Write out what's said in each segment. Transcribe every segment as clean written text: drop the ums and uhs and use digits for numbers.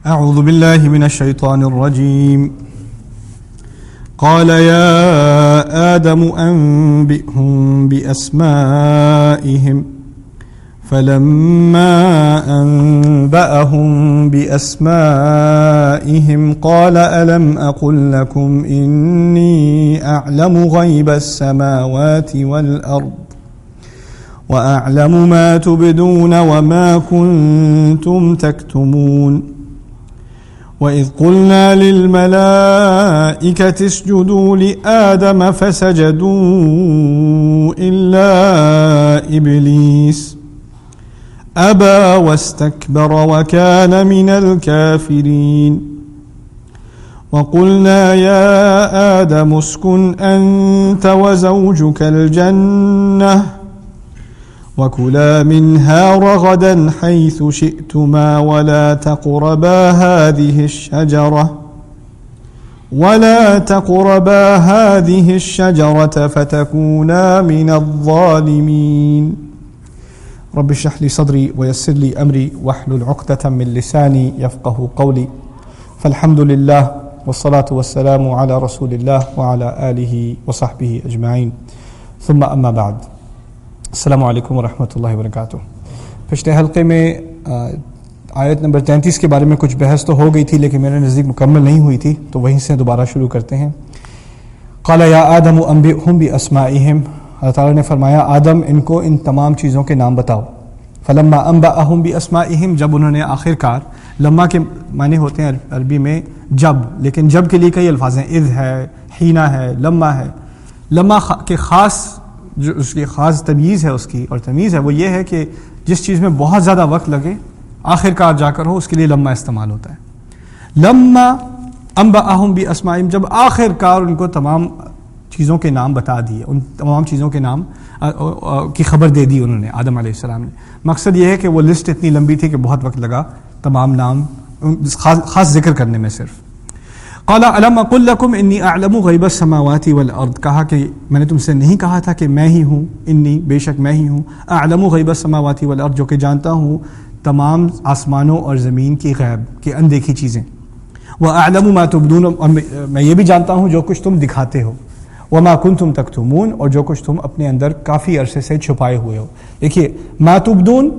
اعوذ باللہ من الشیطان الرجیم قال يا آدم أنبئهم بأسمائهم فلما أنبأهم بأسمائهم قال ألم أقل لكم إني أعلم غيب السماوات والأرض وأعلم ما تبدون وما كنتم تكتمون وَإِذْ قُلْنَا لِلْمَلَائِكَةِ اسْجُدُوا لِآدَمَ فَسَجَدُوا إِلَّا إِبْلِيسَ أَبَى وَاسْتَكْبَرَ وَكَانَ مِنَ الْكَافِرِينَ وَقُلْنَا يَا آدَمُ اسْكُنْ أَنْتَ وَزَوْجُكَ الْجَنَّةَ وَكُلَا مِنْهَا رَغَدًا حَيْثُ شِئْتُمَا وَلَا تَقْرَبَا هَذِهِ الشَّجَرَةَ فَتَكُونَا مِنَ الظَّالِمِينَ رَبِّ اشْرَحْ لِي صَدْرِي وَيَسِّرْ لِي أَمْرِي وَاحْلُلْ عُقْدَةً مِّن لِّسَانِي يَفْقَهُوا قَوْلِي فَالْحَمْدُ لِلَّهِ وَالصَّلَاةُ وَالسَّلَامُ عَلَى رَسُولِ اللَّهِ وَعَلَى آلِهِ وَصَحْبِهِ أَجْمَعِينَ ثُمَّ أَمَّا بَعْدُ السلام علیکم ورحمۃ اللہ وبرکاتہ۔ پچھلے حلقے میں آیت نمبر 33 کے بارے میں کچھ بحث تو ہو گئی تھی، لیکن میرے نزدیک مکمل نہیں ہوئی تھی، تو وہیں سے دوبارہ شروع کرتے ہیں۔ قال یا آدم انبئهم باسمائهم، اللہ تعالیٰ نے فرمایا آدم ان کو ان تمام چیزوں کے نام بتاؤ۔ فلما انبأهم باسمائهم، جب انہوں نے آخر کار، لما کے معنی ہوتے ہیں عربی میں جب، لیکن جب کے لیے کئی الفاظ ہیں، اذ ہے، حینا ہے، لما ہے۔ لما کے خاص جو اس کی خاص تمیز ہے، اس کی اور تمیز ہے وہ یہ ہے کہ جس چیز میں بہت زیادہ وقت لگے آخر کار جا کر ہو، اس کے لیے لما استعمال ہوتا ہے۔ لما انبأهم باسمائهم، جب آخر کار ان کو تمام چیزوں کے نام بتا دیے، ان تمام چیزوں کے نام کی خبر دے دی انہوں نے، آدم علیہ السلام نے۔ مقصد یہ ہے کہ وہ لسٹ اتنی لمبی تھی کہ بہت وقت لگا تمام نام خاص ذکر کرنے میں صرف۔ قال الم اقل لكم انی اعلم غیب السماوات والارض، کہا کہ میں نے تم سے نہیں کہا تھا کہ میں ہی ہوں، انی بے شک میں ہی ہوں، اعلم غیب السماوات والارض، جو کہ جانتا ہوں تمام آسمانوں اور زمین کی غیب کی اندیکھی چیزیں، واعلم ما تبدون، اور میں یہ بھی جانتا ہوں جو کچھ تم دکھاتے ہو، وما کنتم تکتمون، اور جو کچھ تم اپنے اندر کافی عرصے سے چھپائے ہوئے ہو۔ دیکھیے ما تبدون،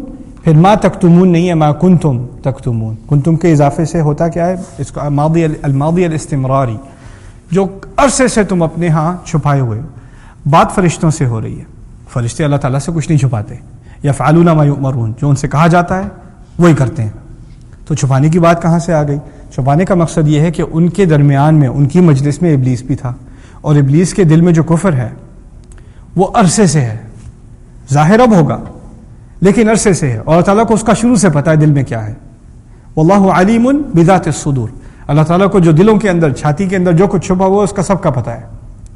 پھر ما تکتمون نہیں ہے، ما کنتم تکتمون، کنتم کے اضافے سے ہوتا کیا ہے، اس کا الماضی الاستمراری، جو عرصے سے تم اپنے ہاں چھپائے ہوئے ہو۔ بات فرشتوں سے ہو رہی ہے، فرشتے اللہ تعالیٰ سے کچھ نہیں چھپاتے، یفعلون ما یؤمرون، جو ان سے کہا جاتا ہے وہی کرتے ہیں۔ تو چھپانے کی بات کہاں سے آ گئی؟ چھپانے کا مقصد یہ ہے کہ ان کے درمیان میں، ان کی مجلس میں ابلیس بھی تھا، اور ابلیس کے دل میں جو کفر ہے وہ عرصے سے ہے، ظاہر اب ہوگا لیکن عرصے سے ہے، اور اللہ تعالیٰ کو اس کا شروع سے پتہ ہے دل میں کیا ہے۔ واللہ علیم بذات الصدور، اللہ تعالیٰ کو جو دلوں کے اندر، چھاتی کے اندر جو کچھ چھپا ہوا ہے اس کا سب کا پتہ ہے،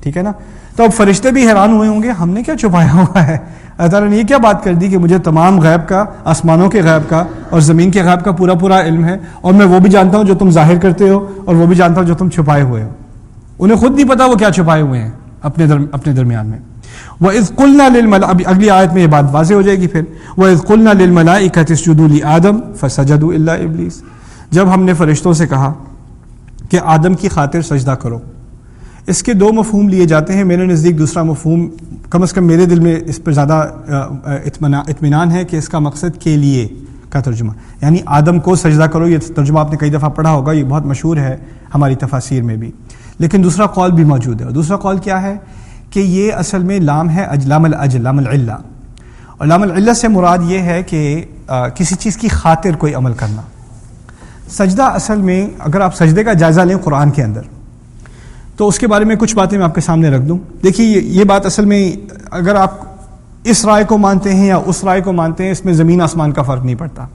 ٹھیک ہے نا؟ تو اب فرشتے بھی حیران ہوئے ہوں گے ہم نے کیا چھپایا ہوا ہے، اللہ تعالیٰ نے یہ کیا بات کر دی کہ مجھے تمام غیب کا، آسمانوں کے غیب کا اور زمین کے غیب کا پورا علم ہے، اور میں وہ بھی جانتا ہوں جو تم ظاہر کرتے ہو، اور وہ بھی جانتا ہوں جو تم چھپائے ہوئے ہو۔ انہیں خود نہیں پتا وہ کیا چھپائے ہوئے ہیں اپنے درمیان میں۔ وَإِذْ قُلْنَا لِلْمَلَائِكَةِ، اگلی آیت میں یہ بات واضح ہو جائے گی پھر، وَإِذْ قُلْنَا لِلْمَلَائِكَةِ اسْجُدُوا لِآدَمَ فَسَجَدُوا إِلَّا إِبْلِيسَ، جب ہم نے فرشتوں سے کہا کہ آدم کی خاطر سجدہ کرو۔ اس کے دو مفہوم لیے جاتے ہیں، میرے نزدیک دوسرا مفہوم کم از کم میرے دل میں اس پر زیادہ اطمینان ہے کہ اس کا مقصد کے لیے کا ترجمہ، یعنی آدم کو سجدہ کرو، یہ ترجمہ آپ نے کئی دفعہ پڑھا ہوگا، یہ بہت مشہور ہے ہماری تفاسیر میں بھی، لیکن دوسرا قول بھی موجود ہے، اور دوسرا قول کیا ہے کہ یہ اصل میں لام ہے لام العلہ، اور لام العلہ سے مراد یہ ہے کہ کسی چیز کی خاطر کوئی عمل کرنا۔ سجدہ اصل میں اگر آپ سجدے کا جائزہ لیں قرآن کے اندر تو اس کے بارے میں کچھ باتیں میں آپ کے سامنے رکھ دوں۔ دیکھیے یہ بات اصل میں اگر آپ اس رائے کو مانتے ہیں یا اس رائے کو مانتے ہیں، اس میں زمین آسمان کا فرق نہیں پڑتا،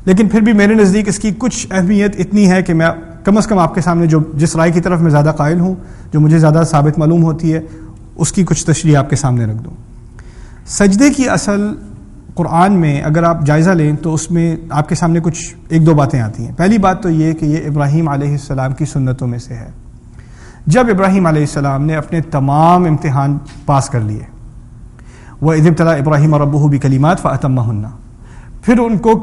لیکن پھر بھی میرے نزدیک اس کی کچھ اہمیت اتنی ہے کہ میں کم از کم آپ کے سامنے جس رائے کی طرف میں زیادہ قائل ہوں، جو مجھے زیادہ ثابت معلوم ہوتی ہے، اس کی کچھ تشریح آپ کے سامنے رکھ دوں۔ سجدے کی اصل قرآن میں اگر آپ جائزہ لیں تو اس میں آپ کے سامنے کچھ ایک دو باتیں آتی ہیں۔ پہلی بات تو یہ کہ یہ ابراہیم علیہ السلام کی سنتوں میں سے ہے۔ جب ابراہیم علیہ السلام نے اپنے تمام امتحان پاس کر لیے، وَإِذِ ابْتَلَىٰ إِبْرَاهِيمَ رَبُّهُ بِكَلِمَاتٍ فَأَتَمَّهُنَّ، پھر ان کو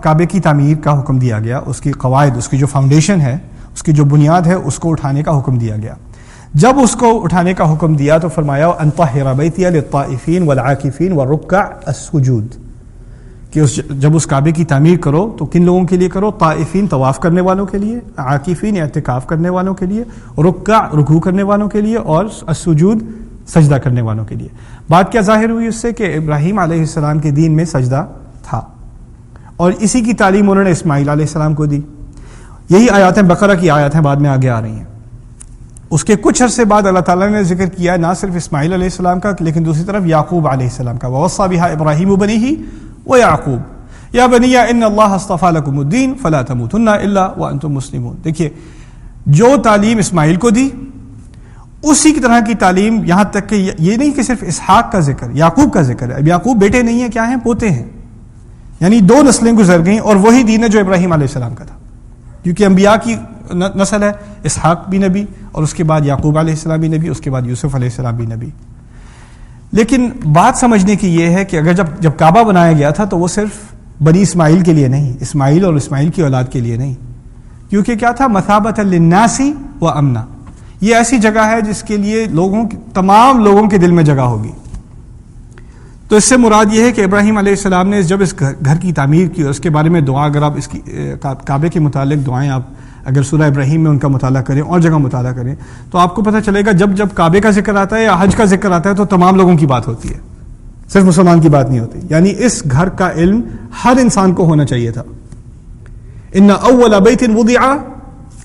کعبے کی تعمیر کا حکم دیا گیا، اس کی قواعد، اس کی جو فاؤنڈیشن ہے، اس کی جو بنیاد ہے، اس کو اٹھانے کا حکم دیا گیا۔ جب اس کو اٹھانے کا حکم دیا تو فرمایا ان طہر بیتی للطائفین والعاکفین والرکع السجود، کہ جب اس کعبے کی تعمیر کرو تو کن لوگوں کے لیے کرو؟ طائفین طواف کرنے والوں کے لیے، عاکفین اعتکاف کرنے والوں کے لیے، رکع رکوع کرنے والوں کے لیے، اور السجود سجدہ کرنے والوں کے لیے۔ بات کیا ظاہر ہوئی اس سے؟ کہ ابراہیم علیہ السلام کے دین میں سجدہ تھا، اور اسی کی تعلیم انہوں نے اسماعیل علیہ السلام کو دی۔ یہی آیاتیں بقرہ کی آیات ہیں، بعد میں آگے آ رہی ہیں۔ اس کے کچھ عرصے بعد اللہ تعالیٰ نے ذکر کیا نہ صرف اسماعیل علیہ السلام کا، لیکن دوسری طرف یعقوب علیہ السلام کا، وَوَصَّى بِهَا إِبْرَاهِيمُ بَنِيهِ وَيَعْقُوبُ يَا بَنِيَّ إِنَّ اللَّهَ اصْطَفَىٰ لَكُمُ الدِّينَ فَلَا تَمُوتُنَّ إِلَّا وَأَنْتُمْ مُسْلِمُونَ۔ دیکھیے، جو تعلیم اسماعیل کو دی اسی کی طرح کی تعلیم، یہاں تک کہ یہ نہیں کہ صرف اسحاق کا ذکر، یعقوب کا ذکر ہے۔ اب یعقوب بیٹے نہیں ہیں، کیا ہیں؟ پوتے ہیں، یعنی 2 نسلیں گزر گئیں، اور وہی دین ہے جو ابراہیم علیہ السلام کا تھا، کیونکہ انبیاء کی نسل ہے، اسحاق بھی نبی، اور اس کے بعد یعقوب علیہ السلام بھی نبی، اس کے بعد یوسف علیہ السلام بھی نبی۔ لیکن بات سمجھنے کی یہ ہے کہ اگر جب کعبہ بنایا گیا تھا تو وہ صرف بنی اسماعیل کے لیے نہیں، اسماعیل اور اسماعیل کی اولاد کے لیے نہیں، کیونکہ کیا تھا؟ مثابۃ للناس و امنا، یہ ایسی جگہ ہے جس کے لیے تمام لوگوں کے دل میں جگہ ہوگی۔ تو اس سے مراد یہ ہے کہ ابراہیم علیہ السلام نے جب اس گھر کی تعمیر کی، اور اس کے بارے میں دعا، اگر آپ اس کی کعبے کے متعلق دعائیں آپ اگر سورہ ابراہیم میں ان کا مطالعہ کریں اور جگہ مطالعہ کریں تو آپ کو پتہ چلے گا جب کعبے کا ذکر آتا ہے یا حج کا ذکر آتا ہے تو تمام لوگوں کی بات ہوتی ہے، صرف مسلمان کی بات نہیں ہوتی۔ یعنی اس گھر کا علم ہر انسان کو ہونا چاہیے تھا۔ ان اول بیت وضع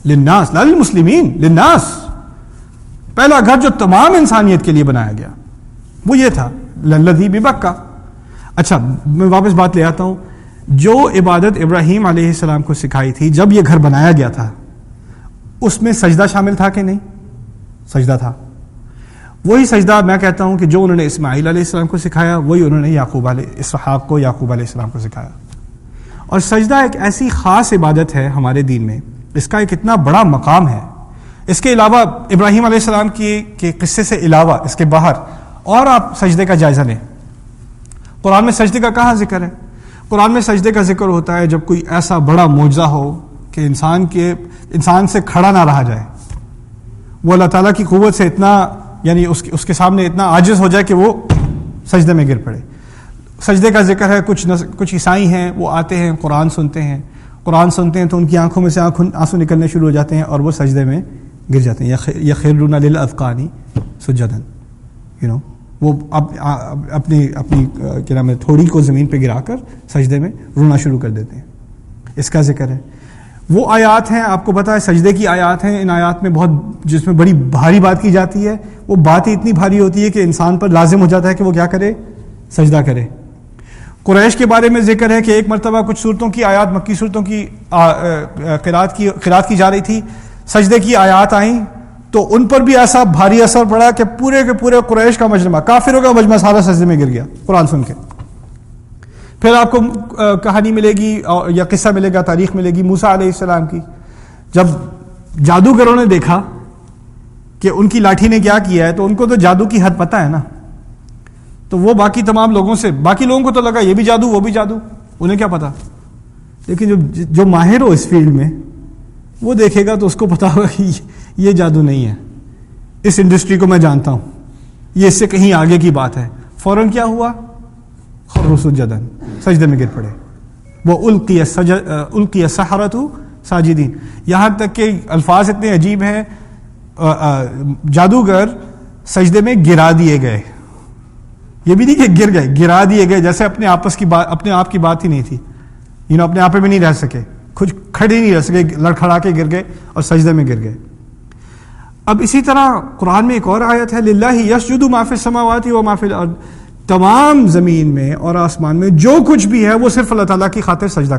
للناس لا للمسلمین، للناس، پہلا گھر جو تمام انسانیت کے لیے بنایا گیا وہ یہ تھا، للذی ببکہ۔ اچھا، میں واپس بات لے آتا ہوں۔ جو عبادت ابراہیم علیہ السلام کو سکھائی تھی جب یہ گھر بنایا گیا تھا، اس میں سجدہ شامل تھا کہ نہیں؟ سجدہ تھا۔ وہی سجدہ میں کہتا ہوں کہ جو انہوں نے اسماعیل علیہ السلام کو سکھایا، وہی انہوں نے اسحاق کو، یعقوب علیہ السلام کو سکھایا۔ اور سجدہ ایک ایسی خاص عبادت ہے ہمارے دین میں، اس کا ایک اتنا بڑا مقام ہے۔ اس کے علاوہ ابراہیم علیہ السلام کے قصے سے علاوہ اس کے باہر اور آپ سجدے کا جائزہ لیں۔ قرآن میں سجدے کا کہاں ذکر ہے؟ قرآن میں سجدے کا ذکر ہوتا ہے جب کوئی ایسا بڑا معجزہ ہو کہ انسان سے کھڑا نہ رہا جائے، وہ اللہ تعالیٰ کی قوت سے اتنا، یعنی اس کے سامنے اتنا عاجز ہو جائے کہ وہ سجدے میں گر پڑے۔ سجدے کا ذکر ہے، کچھ عیسائی ہیں، وہ آتے ہیں، قرآن سنتے ہیں تو ان کی آنکھوں میں سے آنسو نکلنے شروع ہو جاتے ہیں اور وہ سجدے میں گر جاتے ہیں، یخرون للاذقان سجدا، وہ اپنی کیا نام ہے تھوڑی کو زمین پہ گرا کر سجدے میں رونا شروع کر دیتے ہیں۔ اس کا ذکر ہے۔ وہ آیات ہیں، آپ کو پتہ ہے سجدے کی آیات ہیں، ان آیات میں بہت جس میں بڑی بھاری بات کی جاتی ہے، وہ بات ہی اتنی بھاری ہوتی ہے کہ انسان پر لازم ہو جاتا ہے کہ وہ کیا کرے؟ سجدہ کرے۔ قریش کے بارے میں ذکر ہے کہ ایک مرتبہ کچھ صورتوں کی آیات، مکی صورتوں کی قرات کی جا رہی تھی، سجدے کی آیات آئیں تو ان پر بھی ایسا بھاری اثر پڑا کہ پورے کے پورے قریش کا مجمع، کافروں کا مجمع سارا سجدے میں گر گیا قرآن سن کے۔ پھر آپ کو کہانی ملے گی یا قصہ ملے گا، تاریخ ملے گی موسیٰ علیہ السلام کی، جب جادوگروں نے دیکھا کہ ان کی لاٹھی نے کیا کیا ہے تو ان کو تو جادو کی حد پتہ ہے نا، تو وہ باقی تمام لوگوں سے، باقی لوگوں کو تو لگا یہ بھی جادو وہ بھی جادو، انہیں کیا پتا، لیکن جو ماہر ہو اس فیلڈ میں وہ دیکھے گا تو اس کو پتا ہوگا کہ یہ جادو نہیں ہے، اس انڈسٹری کو میں جانتا ہوں، یہ اس سے کہیں آگے کی بات ہے۔ فوراً کیا ہوا؟ خروا سجدا، سجدے میں گر پڑے۔ وہ القی السحرۃ ساجدین، یہاں تک کہ الفاظ اتنے عجیب ہیں، جادوگر سجدے میں گرا دیے گئے، یہ بھی نہیں کہ گر گئے، گرا دیے گئے، جیسے اپنے آپ کی بات ہی نہیں تھی، اپنے آپ میں نہیں رہ سکے، کچھ کھڑے نہیں رہ سکے، لڑکھڑا کے گر گئے اور سجدے میں گر گئے۔ اب اسی طرح قرآن میں ایک اور آیت ہے، للہ یسجد ما فی السماوات و ما فی الارض، تمام زمین میں اور آسمان میں جو کچھ بھی ہے وہ صرف اللہ تعالیٰ کی خاطر سجدہ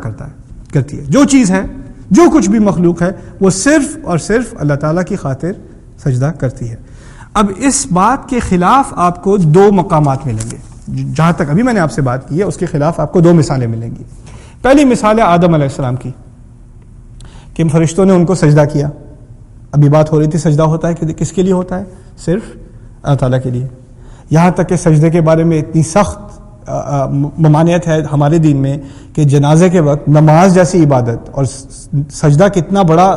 کرتی ہے، جو چیز ہے، جو کچھ بھی مخلوق ہے وہ صرف اور صرف اللہ تعالیٰ کی خاطر سجدہ کرتی ہے۔ اب اس بات کے خلاف آپ کو 2 مقامات ملیں گے، جہاں تک ابھی میں نے آپ سے بات کی ہے اس کے خلاف آپ کو 2 مثالیں ملیں گی۔ پہلی مثال ہے آدم علیہ السلام کی، کہ فرشتوں نے ان کو سجدہ کیا۔ ابھی بات ہو رہی تھی سجدہ ہوتا ہے کہ کس کے لیے ہوتا ہے؟ صرف اللہ تعالیٰ کے لیے۔ یہاں تک کہ سجدے کے بارے میں اتنی سخت ممانعت ہے ہمارے دین میں کہ جنازے کے وقت نماز جیسی عبادت اور سجدہ کتنا بڑا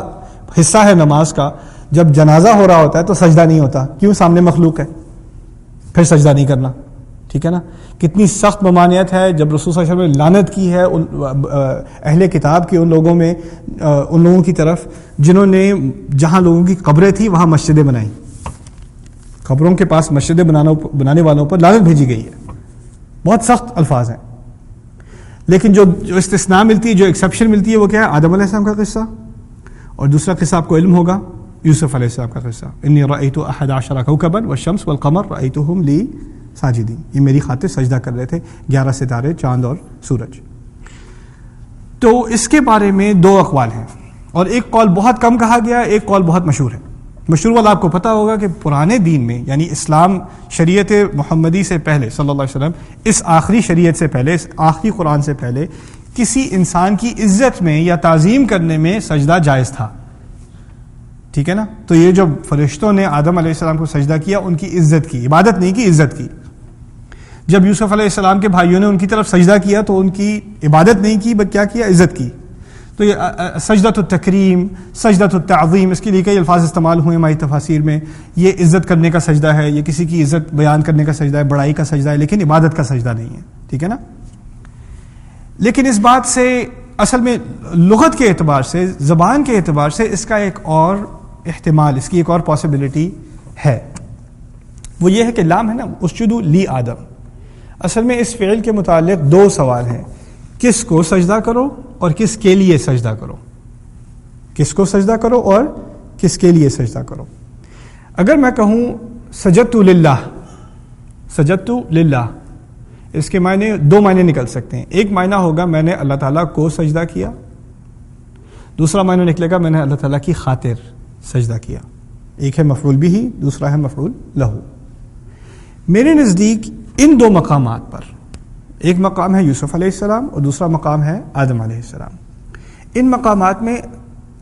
حصہ ہے نماز کا، جب جنازہ ہو رہا ہوتا ہے تو سجدہ نہیں ہوتا. کیوں؟ سامنے مخلوق ہے، پھر سجدہ نہیں کرنا. ٹھیک ہے نا. کتنی سخت ممانعت ہے جب رسول صلی اللہ علیہ وسلم نے لعنت کی ہے اہل کتاب کے ان لوگوں کی طرف جنہوں نے جہاں لوگوں کی قبریں تھیں وہاں مسجدیں بنائیں. قبروں کے پاس مسجدیں بنانے والوں پر لعنت بھیجی گئی ہے. بہت سخت الفاظ ہیں. لیکن جو استثناء ملتی ہے، جو ایکسیپشن ملتی ہے، وہ کیا ہے؟ آدم علیہ السلام کا قصہ، اور دوسرا قصہ آپ کو علم ہوگا یوسف علیہ السلام کا قصہ. انی رأیت 11 کوكبا والشمس والقمر رأیتهم لی ساجدین. یہ میری خاطر سجدہ کر رہے تھے 11 ستارے، چاند اور سورج. تو اس کے بارے میں 2 اقوال ہیں، اور ایک قول بہت کم کہا گیا، ایک قول بہت مشہور ہے. مشہور والا آپ کو پتا ہوگا کہ پرانے دین میں، یعنی اسلام شریعت محمدی سے پہلے صلی اللہ علیہ وسلم، اس آخری شریعت سے پہلے، اس آخری قرآن سے پہلے، کسی انسان کی عزت میں یا تعظیم کرنے میں سجدہ جائز تھا. ٹھیک ہے نا. تو یہ جو فرشتوں نے آدم علیہ السلام کو سجدہ کیا، ان کی عزت کی، عبادت نہیں کی، عزت کی. جب یوسف علیہ السلام کے بھائیوں نے ان کی طرف سجدہ کیا تو ان کی عبادت نہیں کی، بلکہ کیا کیا؟ عزت کی. تو یہ سجدۃ التکریم، سجدۃ التعظیم، اس کے لیے کئی الفاظ استعمال ہوئے ہماری تفاسیر میں. یہ عزت کرنے کا سجدہ ہے، یہ کسی کی عزت بیان کرنے کا سجدہ ہے، بڑائی کا سجدہ ہے، لیکن عبادت کا سجدہ نہیں ہے. ٹھیک ہے نا. لیکن اس بات سے اصل میں لغت کے اعتبار سے، زبان کے اعتبار سے اس کا ایک اور احتمال، اس کی ایک اور پاسبلٹی ہے. وہ یہ ہے کہ لام ہے نا، اسجدوا لی آدم. اصل میں اس فعل کے متعلق 2 سوال ہیں. کس کو سجدہ کرو اور کس کے لیے سجدہ کرو. کس کو سجدہ کرو اور کس کے لیے سجدہ کرو. اگر میں کہوں سجدت للہ، سجدت للہ، اس کے معنی 2 معنی نکل سکتے ہیں. ایک معنی ہوگا میں نے اللہ تعالیٰ کو سجدہ کیا، دوسرا معنی نکلے گا میں نے اللہ تعالیٰ کی خاطر سجدہ کیا. ایک ہے مفعول بھی، دوسرا ہے مفعول لہو. میرے نزدیک ان 2 مقامات پر، ایک مقام ہے یوسف علیہ السلام اور دوسرا مقام ہے آدم علیہ السلام، ان مقامات میں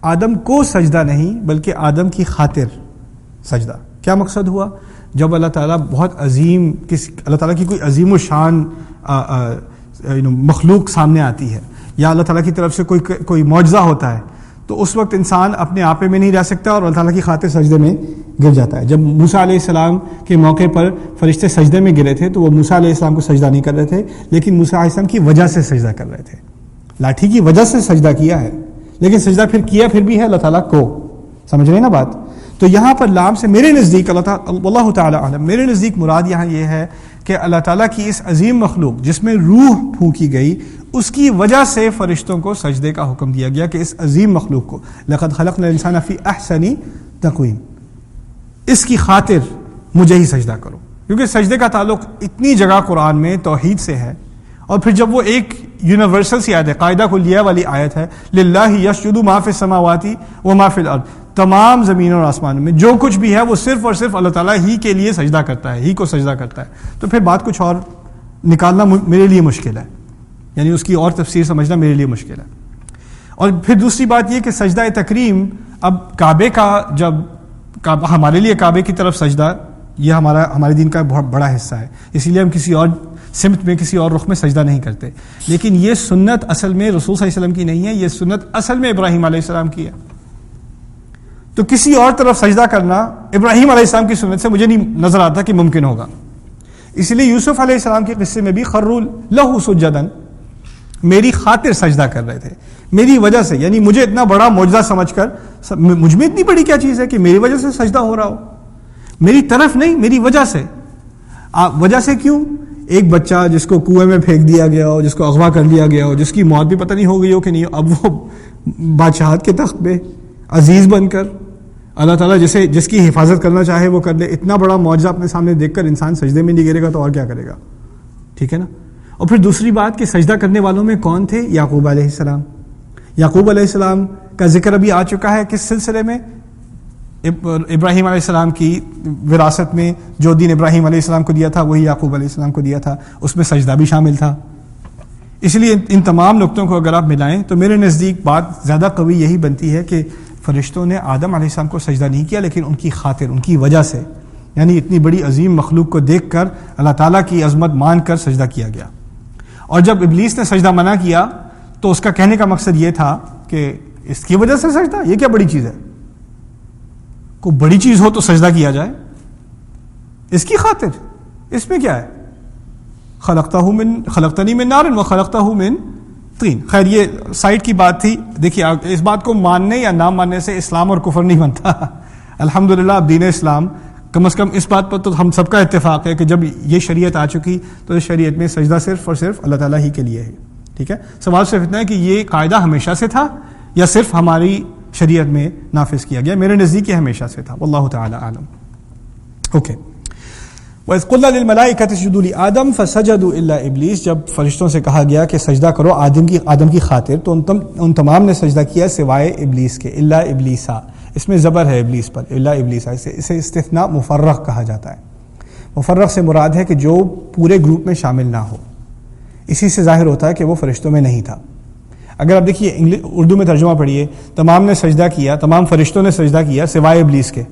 آدم کو سجدہ نہیں بلکہ آدم کی خاطر سجدہ. کیا مقصد ہوا؟ جب اللہ تعالیٰ بہت عظیم، اللہ تعالیٰ کی کوئی عظیم الشان مخلوق سامنے آتی ہے، یا اللہ تعالیٰ کی طرف سے کوئی معجزہ ہوتا ہے، تو اس وقت انسان اپنے آپے میں نہیں رہ سکتا اور اللہ تعالیٰ کی خاطر سجدے میں گر جاتا ہے. جب موسیٰ علیہ السلام کے موقع پر فرشتے سجدے میں گرے تھے تو وہ موسیٰ علیہ السلام کو سجدہ نہیں کر رہے تھے، لیکن موسیٰ علیہ السلام کی وجہ سے سجدہ کر رہے تھے. لاٹھی کی وجہ سے سجدہ کیا ہے، لیکن سجدہ پھر بھی ہے اللہ تعالیٰ کو. سمجھ رہے نا بات؟ تو یہاں پر لام سے میرے نزدیک اللہ تعالیٰ عالم، میرے نزدیک مراد یہاں یہ ہے کہ اللہ تعالیٰ کی اس عظیم مخلوق جس میں روح پھونکی گئی، اس کی وجہ سے فرشتوں کو سجدے کا حکم دیا گیا کہ اس عظیم مخلوق کو لقد خلقنا الانسان فی احسن تقویم، اس کی خاطر مجھے ہی سجدہ کرو. کیونکہ سجدے کا تعلق اتنی جگہ قرآن میں توحید سے ہے، اور پھر جب وہ ایک یونیورسل سی آیت ہے، قاعدہ کلیہ والی آیت ہے، للہ یسجد ما فی السماوات وما فی الارض، تمام زمینوں اور آسمانوں میں جو کچھ بھی ہے وہ صرف اور صرف اللہ تعالیٰ ہی کے لیے سجدہ کرتا ہے، ہی کو سجدہ کرتا ہے. تو پھر بات کچھ اور نکالنا میرے لیے مشکل ہے، یعنی اس کی اور تفسیر سمجھنا میرے لیے مشکل ہے. اور پھر دوسری بات یہ کہ سجدہ تکریم، اب کعبے کا جب ہمارے لیے کعبے کی طرف سجدہ، یہ ہمارے دین کا بہت بڑا حصہ ہے، اسی لیے ہم کسی اور سمت میں، کسی اور رخ میں سجدہ نہیں کرتے. لیکن یہ سنت اصل میں رسول صلی اللہ علیہ وسلم کی نہیں ہے، یہ سنت اصل میں ابراہیم علیہ السلام کی ہے. تو کسی اور طرف سجدہ کرنا ابراہیم علیہ السلام کی سنت سے مجھے نہیں نظر آتا کہ ممکن ہوگا. اس لیے یوسف علیہ السلام کے قصے میں بھی خروا لہ سجدا، میری خاطر سجدہ کر رہے تھے، میری وجہ سے، یعنی مجھے اتنا بڑا معجزہ سمجھ کر، مجھ میں اتنی بڑی کیا چیز ہے کہ میری وجہ سے سجدہ ہو رہا ہو، میری طرف نہیں، میری وجہ سے. وجہ سے کیوں؟ ایک بچہ جس کو کنویں میں پھینک دیا گیا ہو، جس کو اغوا کر لیا گیا ہو، جس کی موت بھی پتہ نہیں ہو گئی ہو کہ نہیں، اب وہ بادشاہت کے تخت پہ عزیز بن کر اللہ تعالیٰ جس کی حفاظت کرنا چاہے وہ کر لے. اتنا بڑا معجزہ اپنے سامنے دیکھ کر انسان سجدے میں نہیں گرے گا تو اور کیا کرے گا؟ ٹھیک ہے نا. اور پھر دوسری بات کہ سجدہ کرنے والوں میں کون تھے؟ یعقوب علیہ السلام. یعقوب علیہ السلام کا ذکر ابھی آ چکا ہے کس سلسلے میں؟ ابراہیم علیہ السلام کی وراثت میں جو دین ابراہیم علیہ السلام کو دیا تھا وہی یعقوب علیہ السلام کو دیا تھا، اس میں سجدہ بھی شامل تھا. اس لیے ان تمام نقطوں کو اگر آپ ملائیں تو میرے نزدیک بات زیادہ قوی یہی بنتی ہے کہ فرشتوں نے آدم علیہ السلام کو سجدہ نہیں کیا، لیکن ان کی خاطر، ان کی وجہ سے، یعنی اتنی بڑی عظیم مخلوق کو دیکھ کر اللہ تعالیٰ کی عظمت مان کر سجدہ کیا گیا. اور جب ابلیس نے سجدہ منع کیا تو اس کا کہنے کا مقصد یہ تھا کہ اس کی وجہ سے سجدہ، یہ کیا بڑی چیز ہے؟ کوئی بڑی چیز ہو تو سجدہ کیا جائے اس کی خاطر، اس میں کیا ہے؟ خلقتنی من نار وخلقتہ من طین. خیر یہ سائٹ کی بات تھی. دیکھیے اس بات کو ماننے یا نہ ماننے سے اسلام اور کفر نہیں بنتا. الحمدللہ اب دین اسلام کم از کم اس بات پر تو ہم سب کا اتفاق ہے کہ جب یہ شریعت آ چکی تو اس شریعت میں سجدہ صرف اور صرف اللہ تعالیٰ ہی کے لیے ہے. ٹھیک ہے، سوال صرف اتنا ہے کہ یہ قاعدہ ہمیشہ سے تھا یا صرف ہماری شریعت میں نافذ کیا گیا؟ میرے نزدیک یہ ہمیشہ سے تھا، واللہ تعالی عالم. اوکے. وَإِذْ قُلْنَا لِلْمَلَائِكَةِ اسْجُدُوا لِآدَمَ فَسَجَدُوا إِلَّا إِبْلِيسَ، جب فرشتوں سے کہا گیا کہ سجدہ کرو آدم کی خاطر تو ان تمام نے سجدہ کیا سوائے ابلیس کے. الا ابلیسا، اس میں زبر ہے ابلیس پر، الا ابلیسا، اسے استثناء مفرغ کہا جاتا ہے. مفرغ سے مراد ہے کہ جو پورے گروپ میں شامل نہ ہو. اسی سے ظاہر ہوتا ہے کہ وہ فرشتوں میں نہیں تھا. اگر آپ دیکھیے اردو میں ترجمہ پڑھیے، تمام نے سجدہ کیا، تمام فرشتوں نے سجدہ کیا سوائے ابلیس کے،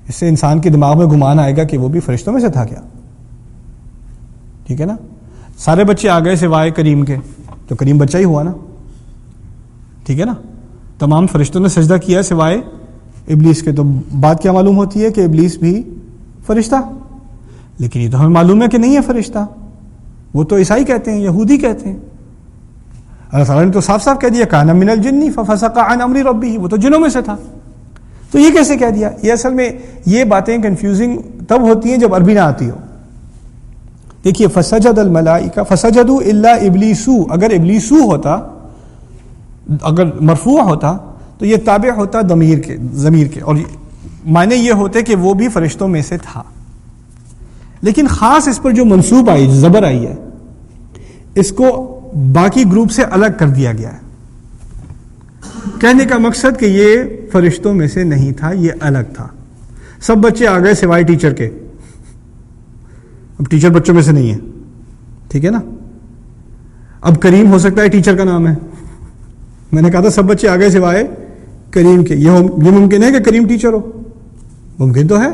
اس سے انسان کے دماغ میں گمان آئے گا کہ وہ بھی فرشتوں میں سے تھا کیا. ٹھیک ہے نا. سارے بچے آ گئے سوائے کریم کے، تو کریم بچہ ہی ہوا نا. ٹھیک ہے نا. تمام فرشتوں نے سجدہ کیا سوائے ابلیس کے، تو بات کیا معلوم ہوتی ہے کہ ابلیس بھی فرشتہ. لیکن یہ تو ہمیں معلوم ہے کہ نہیں ہے فرشتہ، وہ تو عیسائی کہتے ہیں، یہودی کہتے ہیں. اللہ تعالیٰ نے تو صاف صاف کہہ دیا کان من الجن ففسق عن امر ربہ، وہ تو جنوں میں سے تھا. تو یہ کیسے کہہ دیا؟ یہ اصل میں یہ باتیں کنفیوزنگ تب ہوتی ہیں جب عربی نہ آتی ہو. دیکھیے فسجد الملائکہ فسجدوا الا ابلیسو، اگر ابلیسو ہوتا، اگر مرفوع ہوتا تو یہ تابع ہوتا ضمیر کے، اور معنی یہ ہوتے کہ وہ بھی فرشتوں میں سے تھا. لیکن خاص اس پر جو منصوب آئی، زبر آئی ہے، اس کو باقی گروپ سے الگ کر دیا گیا ہے. کہنے کا مقصد کہ یہ فرشتوں میں سے نہیں تھا، یہ الگ تھا. سب بچے آ گئے سوائے ٹیچر کے. اب ٹیچر بچوں میں سے نہیں ہے. ٹھیک ہے نا. اب کریم ہو سکتا ہے ٹیچر کا نام ہے. میں نے کہا تھا سب بچے آ گئے سوائے کریم کے. یہ ممکن ہے کہ کریم ٹیچر ہو؟ ممکن تو ہے.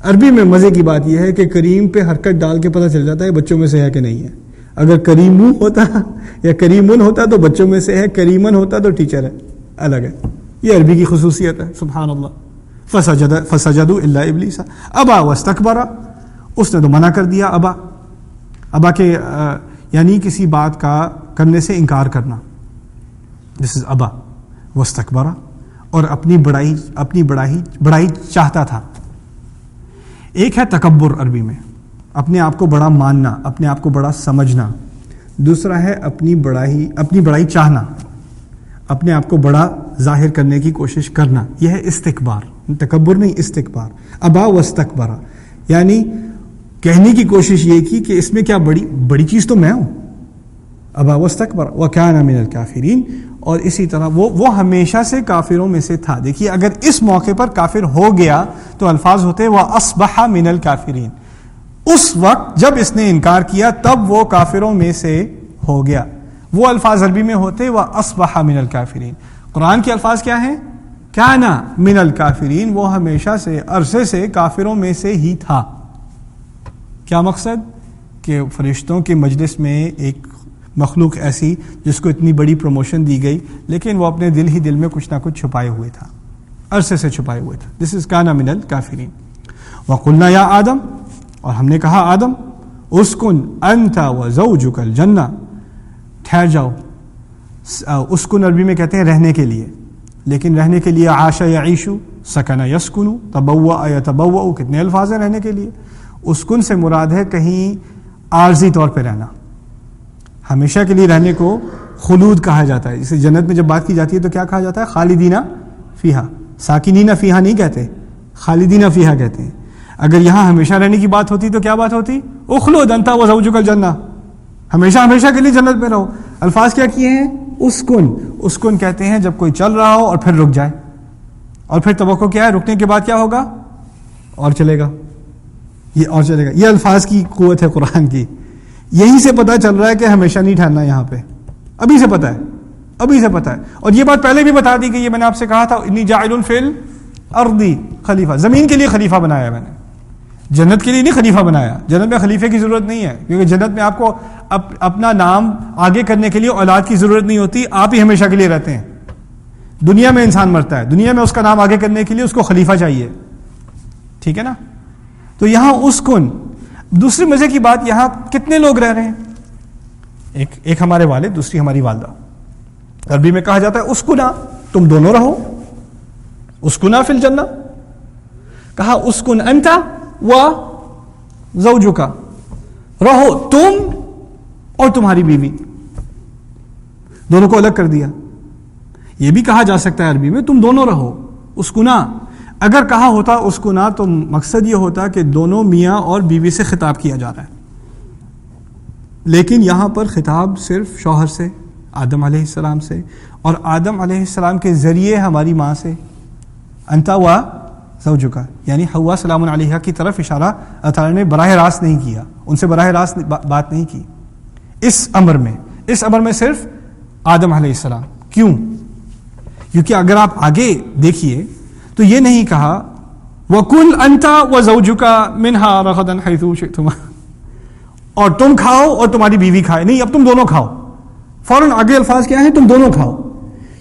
عربی میں مزے کی بات یہ ہے کہ کریم پہ حرکت ڈال کے پتہ چل جاتا ہے بچوں میں سے ہے کہ نہیں ہے. اگر کریمو ہوتا یا کریمن ہوتا تو بچوں میں سے ہے، کریمن ہوتا تو ٹیچر ہے، الگ ہے. یہ عربی کی خصوصیت ہے. سبحان اللہ. فسجدوا الا ابلیس ابا واستکبر، اس نے تو منع کر دیا. ابا کے یعنی کسی بات کا کرنے سے انکار کرنا. دس از ابا. واستکبر، اور اپنی بڑائی چاہتا تھا. ایک ہے تکبر عربی میں، اپنے آپ کو بڑا ماننا، اپنے آپ کو بڑا سمجھنا. دوسرا ہے اپنی بڑائی چاہنا، اپنے آپ کو بڑا ظاہر کرنے کی کوشش کرنا. یہ ہے استکبار. تکبر نہیں، استکبار. ابا واستکبر یعنی کہنے کی کوشش یہ کی کہ اس میں کیا بڑی چیز تو میں ہوں. ابا واستکبر وکان من الکافرین، اور اسی طرح وہ ہمیشہ سے کافروں میں سے تھا. دیکھیے اگر اس موقع پر کافر ہو گیا تو الفاظ ہوتے واصبح من الکافرین. اس وقت جب اس نے انکار کیا تب وہ کافروں میں سے ہو گیا. وہ الفاظ عربی میں ہوتے واصبح من الکافرین. قرآن کے الفاظ کیا ہیں؟ کان من الکافرین، وہ ہمیشہ سے عرصے سے کافروں میں سے ہی تھا. کیا مقصد؟ کہ فرشتوں کے مجلس میں ایک مخلوق ایسی جس کو اتنی بڑی پروموشن دی گئی، لیکن وہ اپنے دل میں کچھ نہ کچھ چھپائے ہوئے تھا، عرصے سے چھپائے ہوئے تھا. دس از کان من الکافرین. وقلنا یا آدم، اور ہم نے کہا آدم، اسکن انت وزوجک الجنہ، ٹھہر جاؤ. اسکن عربی میں کہتے ہیں رہنے کے لیے، لیکن رہنے کے لیے عاش یعیشو، سکن یسکنو، تبوأ یتبوأ، کتنے الفاظ ہیں رہنے کے لیے. اسکن سے مراد ہے کہیں عارضی طور پہ رہنا. ہمیشہ کے لیے رہنے کو خلود کہا جاتا ہے. جسے جنت میں جب بات کی جاتی ہے تو کیا کہا جاتا ہے؟ خالدین فیہا. ساکنین فیہا نہیں کہتے، خالدین فیہا کہتے ہیں. اگر یہاں ہمیشہ رہنے کی بات ہوتی تو کیا بات ہوتی؟ اخلد انت وزوجک الجنہ، ہمیشہ کے لیے جنت میں رہو. الفاظ کیا کیے ہیں؟ اسکن کہتے ہیں جب کوئی چل رہا ہو اور پھر رک جائے، اور پھر توقع کیا ہے؟ رکنے کے بعد کیا ہوگا؟ اور چلے گا. یہ الفاظ کی قوت ہے قرآن کی. یہیں سے پتہ چل رہا ہے کہ ہمیشہ نہیں ٹھہرنا یہاں پہ. ابھی سے پتہ ہے. اور یہ بات پہلے بھی بتا دی کہ یہ میں نے آپ سے کہا تھا انی جاعل فی الارض خلیفہ، زمین کے لیے خلیفہ بنایا ہے میں نے. جنت کے لیے نہیں خلیفہ بنایا. جنت میں خلیفے کی ضرورت نہیں ہے، کیونکہ جنت میں آپ کو اپنا نام آگے کرنے کے لیے اولاد کی ضرورت نہیں ہوتی، آپ ہی ہمیشہ کے لیے رہتے ہیں. دنیا میں انسان مرتا ہے، دنیا میں اس کا نام آگے کرنے کے لیے اس کو خلیفہ چاہیے. ٹھیک ہے نا؟ تو یہاں اسکن. دوسری مزے کی بات، یہاں کتنے لوگ رہ رہے ہیں؟ ایک ہمارے والد، دوسری ہماری والدہ. عربی میں کہا جاتا ہے اسکنا، تم دونوں رہو. اسکنا فی الجنہ، کہا اسکن انت و زوجک، رہو تم اور تمہاری بیوی، دونوں کو الگ کر دیا. یہ بھی کہا جا سکتا ہے عربی میں تم دونوں رہو، اسکنا. اگر کہا ہوتا اسکنا تو مقصد یہ ہوتا کہ دونوں میاں اور بیوی سے خطاب کیا جا رہا ہے، لیکن یہاں پر خطاب صرف شوہر سے، آدم علیہ السلام سے، اور آدم علیہ السلام کے ذریعے ہماری ماں سے. انت و زوجکا، یعنی حوا سلام علیہا کی طرف اشارہ اللہ تعالیٰ نے براہ راست نہیں کیا، ان سے براہ راست بات نہیں کی اس امر میں. اس امر میں صرف آدم علیہ السلام. کیوں؟ کیونکہ اگر آپ آگے دیکھیے تو یہ نہیں کہا وَكُلْ أَنْتَ وَزَوْجُكَ مِنْهَا رَغَدًا حَيْثُ شِئْتُمَا، اور تم کھاؤ اور تمہاری بیوی کھائے. نہیں، اب تم دونوں کھاؤ. فوراً آگے الفاظ کیا ہیں؟ تم دونوں کھاؤ.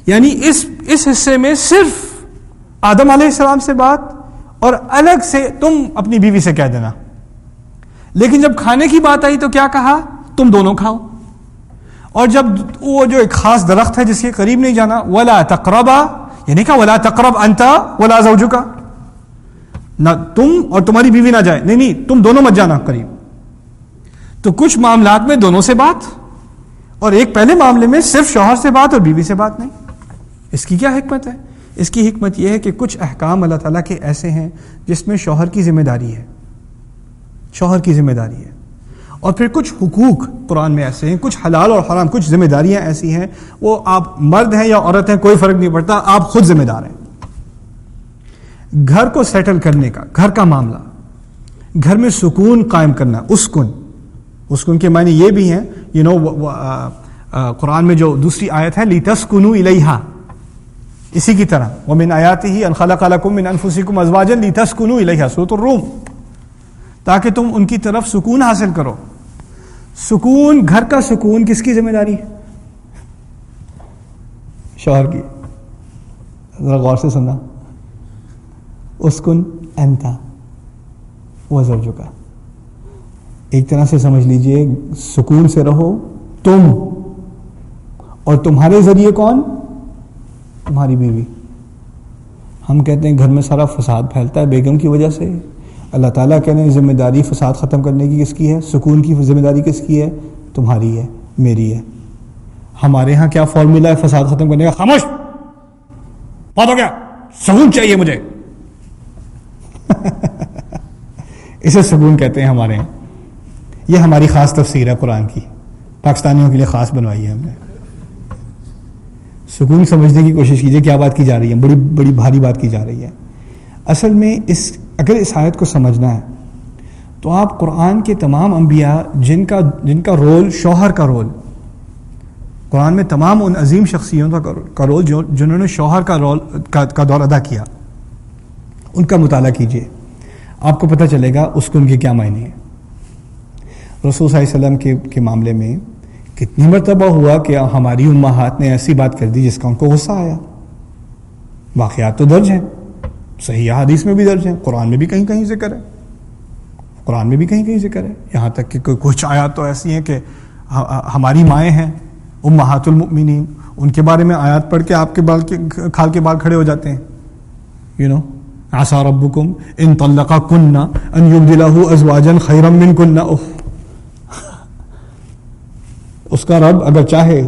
یعنی اس حصے میں صرف آدم علیہ السلام سے بات، اور الگ سے تم اپنی بیوی سے کہہ دینا. لیکن جب کھانے کی بات آئی تو کیا کہا؟ تم دونوں کھاؤ. اور جب وہ جو ایک خاص درخت ہے جس کے قریب نہیں جانا، وَلَا تَقْرَبَا، یہ نہیں کہا وَلَا تَقْرَبْ أَنْتَ وَلَا زَوْجُكَ، نہ تم اور تمہاری بیوی نہ جائے. نہیں، تم دونوں مت جانا قریب. تو کچھ معاملات میں دونوں سے بات، اور ایک پہلے معاملے میں صرف شوہر سے بات اور بیوی سے بات نہیں. اس کی کیا حکمت ہے؟ اس کی حکمت یہ ہے کہ کچھ احکام اللہ تعالیٰ کے ایسے ہیں جس میں شوہر کی ذمہ داری ہے، شوہر کی ذمہ داری ہے. اور پھر کچھ حقوق قرآن میں ایسے ہیں، کچھ حلال اور حرام، کچھ ذمہ داریاں ایسی ہیں، وہ آپ مرد ہیں یا عورت ہیں کوئی فرق نہیں پڑتا، آپ خود ذمہ دار ہیں. گھر کو سیٹل کرنے کا، گھر کا معاملہ، گھر میں سکون قائم کرنا، اسکن کے معنی یہ بھی ہیں. قرآن میں جو دوسری آیت ہے لِتَسْكُنُوا إِلَيْهَا، اسی کی طرح وَمِنْ آيَاتِهِ أَنْ خَلَقَ لَكُم مِّنْ أَنفُسِكُمْ أَزْوَاجًا لِتَسْكُنُوا إِلَيْهَا، سورۃ الروم، تاکہ تم ان کی طرف سکون حاصل کرو. سکون، گھر کا سکون کس کی ذمہ داری ہے؟ شوہر کی. ذرا غور سے سننا. اسکن انت وزوجک، ایک طرح سے سمجھ لیجئے سکون سے رہو تم، اور تمہارے ذریعے کون؟ تمہاری بیوی. ہم کہتے ہیں گھر میں سارا فساد پھیلتا ہے بیگم کی وجہ سے. اللہ تعالیٰ کہنے ہیں ذمہ داری فساد ختم کرنے کی کس کی ہے؟ سکون کی ذمہ داری کس کی ہے؟ تمہاری ہے، میری ہے. ہمارے ہاں کیا فارمولا ہے فساد ختم کرنے کا؟ خاموش، بات ہو گیا، سکون چاہیے مجھے. اسے سکون کہتے ہیں ہمارے ہاں. یہ ہماری خاص تفسیر ہے قرآن کی، پاکستانیوں کے لیے خاص بنوائی ہے ہم نے. سکون سمجھنے کی کوشش کیجئے کیا بات کی جا رہی ہے، بڑی بڑی بھاری بات کی جا رہی ہے. اصل میں اگر اس آیت کو سمجھنا ہے تو آپ قرآن کے تمام انبیاء جن کا رول شوہر کا رول، قرآن میں تمام ان عظیم شخصیتوں کا رول جنہوں نے شوہر کا رول کا دور ادا کیا، ان کا مطالعہ کیجئے، آپ کو پتہ چلے گا اسکن کے کیا معنی ہیں. رسول صلی اللہ علیہ وسلم کے معاملے میں کتنی مرتبہ ہوا کہ ہماری امہات نے ایسی بات کر دی جس کا ان کو غصہ آیا. واقعات تو درج ہیں، صحیح حدیث میں بھی درج ہیں، قرآن میں بھی کہیں کہیں ذکر ہے، قرآن میں بھی کہیں کہیں ذکر ہے. یہاں تک کہ کچھ آیات تو ایسی ہیں کہ ہماری مائیں ہیں امہات المؤمنین، ان کے بارے میں آیات پڑھ کے آپ کے کھال کے بال کھڑے ہو جاتے ہیں. عسى ربكم ان طلقكن ان يبدله ازواجا خيرا منكن. اس کا رب اگر چاہے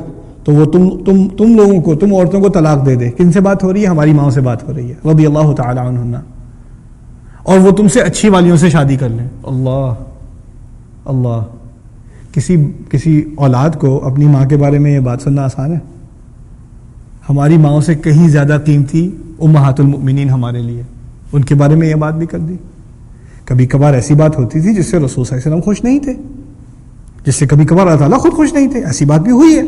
تو وہ تم لوگوں کو، تم عورتوں کو طلاق دے دے. کن سے بات ہو رہی ہے؟ ہماری ماؤں سے بات ہو رہی ہے رضی اللہ تعالی عنہن، اور وہ تم سے اچھی والیوں سے شادی کر لیں. اللہ کسی اولاد کو اپنی ماں کے بارے میں یہ بات سننا آسان ہے؟ ہماری ماؤں سے کہیں زیادہ قیمتی امہات المؤمنین ہمارے لیے، ان کے بارے میں یہ بات بھی کر دی. کبھی کبھار ایسی بات ہوتی تھی جس سے رسول صلی اللہ علیہ وسلم خوش نہیں تھے، جس سے کبھی کبھار اللہ تعالیٰ خود خوش نہیں تھے، ایسی بات بھی ہوئی ہے.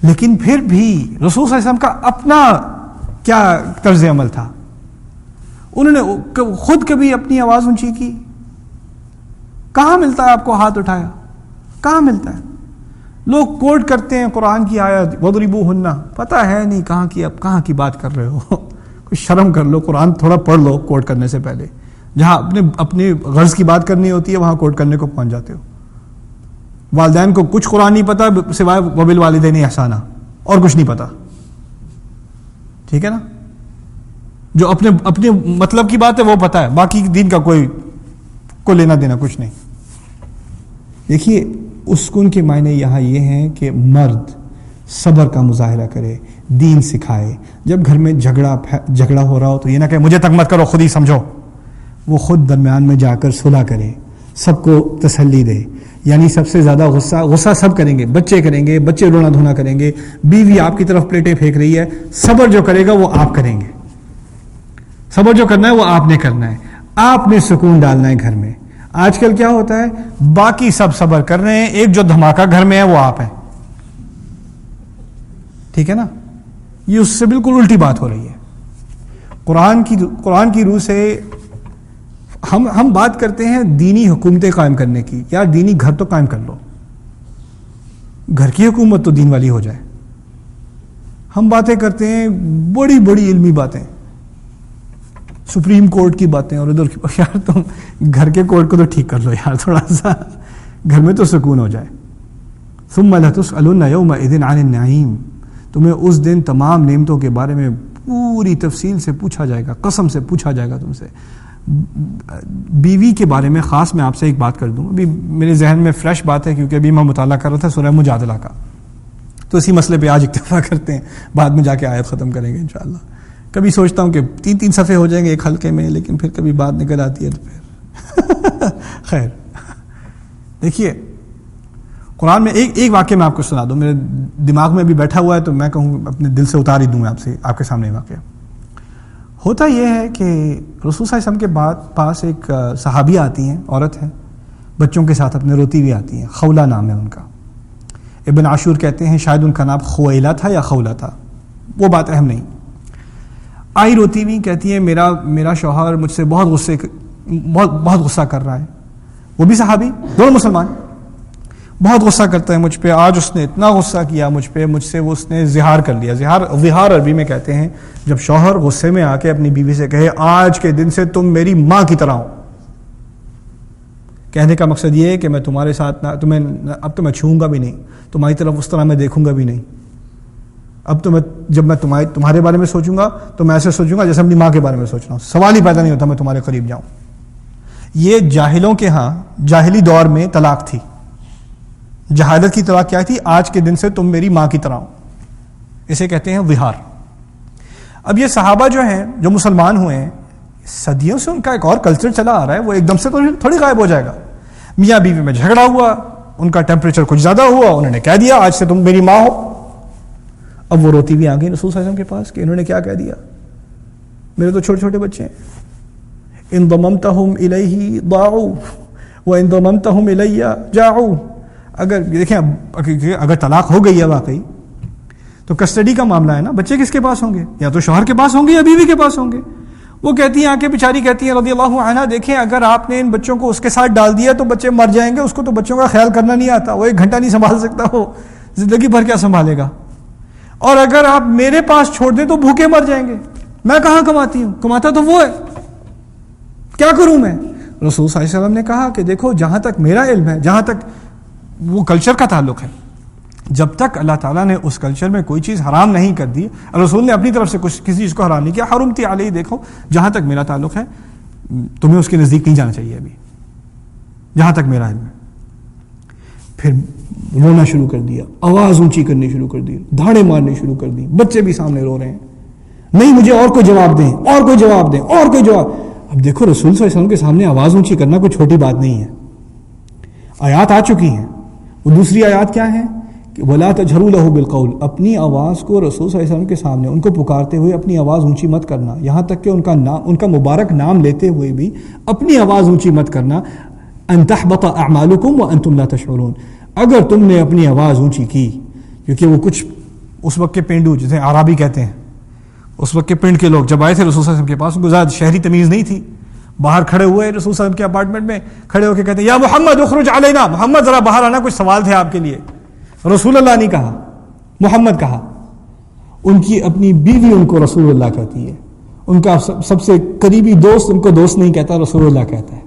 لیکن پھر بھی رسول صلی اللہ علیہ وسلم کا اپنا کیا طرز عمل تھا؟ انہوں نے خود کبھی اپنی آواز اونچی کی؟ کہاں ملتا ہے آپ کو ہاتھ اٹھایا؟ کہاں ملتا ہے؟ لوگ کوٹ کرتے ہیں قرآن کی آیت وَضْرِبُوهُنَّ، پتہ ہے نہیں کہاں کی، اب کہاں کی بات کر رہے ہو؟ کوئی شرم کر لو، قرآن تھوڑا پڑھ لو کوٹ کرنے سے پہلے. جہاں اپنے غرض کی بات کرنی ہوتی ہے وہاں کوٹ کرنے کو پہنچ جاتے ہو. والدین کو کچھ قرآن نہیں پتا سوائے وَبِالْوَالِدَيْنِ إِحْسَانًا، اور کچھ نہیں پتا. ٹھیک ہے نا؟ جو اپنے مطلب کی بات ہے وہ پتا ہے، باقی دین کا کوئی لینا دینا کچھ نہیں. دیکھیے اسکون کے معنی یہاں یہ ہیں کہ مرد صبر کا مظاہرہ کرے، دین سکھائے. جب گھر میں جھگڑا ہو رہا ہو تو یہ نہ کہ مجھے تنگ مت کرو، خود ہی سمجھو. وہ خود درمیان میں جا کر صلح کرے، سب کو تسلی دے. یعنی سب سے زیادہ غصہ سب کریں گے، بچے رونا دھونا کریں گے، بیوی آپ کی طرف پلیٹیں پھینک رہی ہے. صبر جو کرے گا وہ آپ کریں گے، صبر جو کرنا ہے وہ آپ نے کرنا ہے. آپ نے سکون ڈالنا ہے گھر میں. آج کل کیا ہوتا ہے، باقی سب صبر کر رہے ہیں، ایک جو دھماکہ گھر میں ہے وہ آپ ہیں. ٹھیک ہے نا؟ یہ اس سے بالکل الٹی بات ہو رہی ہے. قرآن کی روح سے ہم بات کرتے ہیں دینی حکومتیں قائم کرنے کی. یار دینی گھر تو قائم کر لو، گھر کی حکومت تو دین والی ہو جائے. ہم باتیں کرتے ہیں بڑی بڑی علمی باتیں، سپریم کورٹ کی باتیں اور ادھر کی. یار تم گھر کے کورٹ کو تو ٹھیک کر لو یار، تھوڑا سا گھر میں تو سکون ہو جائے. ثم لتسألن یومئذ عن النعیم، تمہیں اس دن تمام نعمتوں کے بارے میں پوری تفصیل سے پوچھا جائے گا، قسم سے پوچھا جائے گا تم سے. بیوی کے بارے میں خاص میں آپ سے ایک بات کر دوں، ابھی میرے ذہن میں فریش بات ہے کیونکہ ابھی میں مطالعہ کر رہا تھا سورہ مجادلہ کا، تو اسی مسئلے پہ آج اکتفا کرتے ہیں، بعد میں جا کے آیت ختم کریں گے انشاءاللہ. کبھی سوچتا ہوں کہ 3 صفحے ہو جائیں گے ایک حلقے میں، لیکن پھر کبھی بات نکل آتی ہے تو پھر خیر. دیکھیے قرآن میں ایک واقعہ میں آپ کو سنا دوں، میرے دماغ میں بھی بیٹھا ہوا ہے تو میں کہوں اپنے دل سے اتار ہی دوں آپ کے سامنے واقعہ. ہوتا یہ ہے کہ رسول صلی اللہ علیہ وسلم کے پاس ایک صحابیہ آتی ہیں، عورت ہے، بچوں کے ساتھ اپنے روتی ہوئی آتی ہیں. خولہ نام ہے ان کا. ابن عاشور کہتے ہیں شاید ان کا نام خویلہ تھا یا خولہ تھا، وہ بات اہم نہیں. آئی روتی ہوئی کہتی ہے میرا شوہر مجھ سے بہت غصہ کر رہا ہے. وہ بھی صحابی، دونوں مسلمان. بہت غصہ کرتا ہے مجھ پہ. آج اس نے اتنا غصہ کیا مجھ سے اس نے زہار کر لیا. زہار عربی میں کہتے ہیں جب شوہر غصے میں آ کے اپنی بیوی سے کہے آج کے دن سے تم میری ماں کی طرح ہو. کہنے کا مقصد یہ ہے کہ میں تمہارے ساتھ اب تو میں چھوؤں گا بھی نہیں، تمہاری طرف اس طرح میں دیکھوں گا بھی نہیں. اب تو جب میں تمہارے بارے میں سوچوں گا تو میں ایسے سوچوں گا جیسے اپنی ماں کے بارے میں سوچ رہا ہوں. سوال ہی پیدا نہیں ہوتا میں تمہارے قریب جاؤں. یہ جاہلوں کے ہاں جاہلی دور میں طلاق تھی. جہالت کی طلاق کیا تھی؟ آج کے دن سے تم میری ماں کی طرح ہو. اسے کہتے ہیں وہار. اب یہ صحابہ جو ہیں جو مسلمان ہوئے ہیں، صدیوں سے ان کا ایک اور کلچر چلا آ رہا ہے، وہ ایک دم سے تھوڑی غائب ہو جائے گا. میاں بیوی میں جھگڑا ہوا، ان کا ٹیمپریچر کچھ زیادہ ہوا، انہوں نے کہہ دیا آج سے تم میری ماں ہو. اب وہ روتی بھی آ گئی رسول صلی اللہ علیہ وسلم کے پاس کہ انہوں نے کیا کہہ دیا، میرے تو چھوٹے چھوٹے بچے ہیں. ان ضممتہم الیہ ضاعوا وان ضممتہم الی جاعوا. اگر دیکھیں اگر طلاق ہو گئی ہے واقعی تو کسٹڈی کا معاملہ ہے نا، بچے کس کے پاس ہوں گے؟ یا تو شوہر کے پاس ہوں گے یا بیوی کے پاس ہوں گے. وہ کہتی ہیں آنکھیں بیچاری کہتی ہیں رضی اللہ عنہ دیکھیں اگر آپ نے ان بچوں کو اس کے ساتھ ڈال دیا تو بچے مر جائیں گے. اس کو تو بچوں کا خیال کرنا نہیں آتا، وہ 1 گھنٹہ نہیں سنبھال سکتا، وہ زندگی بھر کیا سنبھالے گا. اور اگر آپ میرے پاس چھوڑ دیں تو بھوکے مر جائیں گے. میں کہاں کماتی ہوں، کماتا تو وہ ہے، کیا کروں میں؟ رسول صلی اللہ علیہ وسلم نے کہا کہ دیکھو جہاں تک میرا علم ہے، جہاں تک وہ کلچر کا تعلق ہے، جب تک اللہ تعالیٰ نے اس کلچر میں کوئی چیز حرام نہیں کر دی، رسول نے اپنی طرف سے کسی چیز کو حرام نہیں کیا. حرمتی علیہ، دیکھو جہاں تک میرا تعلق ہے تمہیں اس کے نزدیک نہیں جانا چاہیے ابھی، جہاں تک میرا علم ہے. پھر رونا شروع کر دیا، آواز اونچی کرنی شروع کر دی، دھاڑے مارنے شروع کر دی. بچے بھی سامنے رو رہے ہیں، نہیں مجھے اور کوئی جواب دیں، اور کوئی جواب دیں، اور کوئی جواب. اب دیکھو رسول صلی اللہ علیہ وسلم کے سامنے آواز اونچی کرنا کوئی چھوٹی بات نہیں ہے. آیات آ چکی ہیں. وہ دوسری آیات کیا ہیں کہ وَلَا تَجْهَرُوا لَهُ بِالْقَوْلِ، اپنی آواز کو رسول صلی اللہ علیہ وسلم کے سامنے ان کو پکارتے ہوئے اپنی آواز اونچی مت کرنا، یہاں تک کہ ان کا مبارک نام لیتے ہوئے بھی اپنی آواز اونچی مت کرنا. أَن تَحْبَطَ أَعْمَالُكُمْ وَأَنْتُمْ لَا تَشْعُرُونَ. اگر تم نے اپنی آواز اونچی کی، کیونکہ وہ کچھ اس وقت کے پینڈو جسے عربی کہتے ہیں، اس وقت کے پنڈ کے لوگ جب آئے تھے رسول صلی اللہ علیہ وسلم کے پاس، ان کو زیادہ شہری تمیز نہیں تھی، باہر کھڑے ہوئے رسول صلی اللہ علیہ وسلم کے اپارٹمنٹ میں، کھڑے ہو کے کہتے ہیں یا محمد اخرج علینا، محمد ذرا باہر آنا، کچھ سوال تھے آپ کے لیے. رسول اللہ نہیں کہا، محمد کہا. ان کی اپنی بیوی ان کو رسول اللہ کہتی ہے، ان کا سب سے قریبی دوست ان کو دوست نہیں کہتا، رسول اللہ کہتا ہے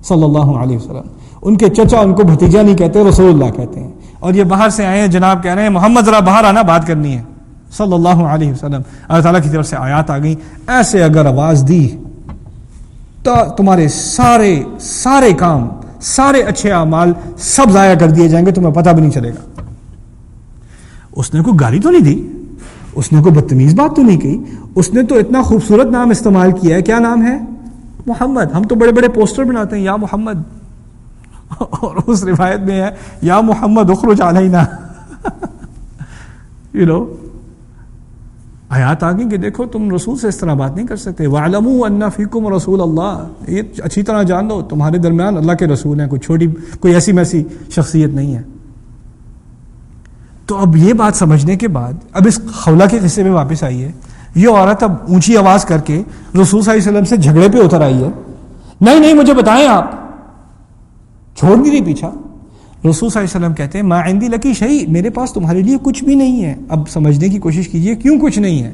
صلی اللہ علیہ وسلم. ان کے چچا ان کو بھتیجا نہیں کہتے، رسول اللہ کہتے ہیں. اور یہ باہر سے آئے ہیں، جناب کہہ رہے ہیں محمد ذرا باہر آنا، بات کرنی ہے صلی اللہ علیہ وسلم. اللہ تعالیٰ کی طرف سے آیات آ گئی، ایسے اگر آواز دی تو تمہارے سارے کام، سارے اچھے اعمال سب ضائع کر دیے جائیں گے، تمہیں پتہ بھی نہیں چلے گا. اس نے کوئی گالی تو نہیں دی، اس نے کوئی بدتمیز بات تو نہیں کہی، اس نے تو اتنا خوبصورت نام استعمال کیا ہے. کیا نام ہے؟ محمد. ہم تو بڑے بڑے پوسٹر بناتے ہیں یا محمد، اور اس روایت میں ہے یا محمد اخرج علینا. آیات آگے کہ دیکھو تم رسول سے اس طرح بات نہیں کر سکتے. وَاعْلَمُوا أَنَّ فِيكُمْ رَسُولَ اللَّهِ، یہ اچھی طرح جان لو تمہارے درمیان اللہ کے رسول ہیں، کوئی ایسی میسی شخصیت نہیں ہے. تو اب یہ بات سمجھنے کے بعد اب اس خولہ کے قصے میں واپس آئیے. یہ عورت اب اونچی آواز کر کے رسول صلی اللہ علیہ وسلم سے جھگڑے پہ اتر آئی ہے. نہیں مجھے بتائیں، آپ چھوڑ نہیں رہی پیچھا. رسول صلی اللہ علیہ وسلم کہتے ہیں ما عندی لکی شیء، میرے پاس تمہارے لیے کچھ بھی نہیں ہے. اب سمجھنے کی کوشش کیجئے کیوں کچھ نہیں ہے.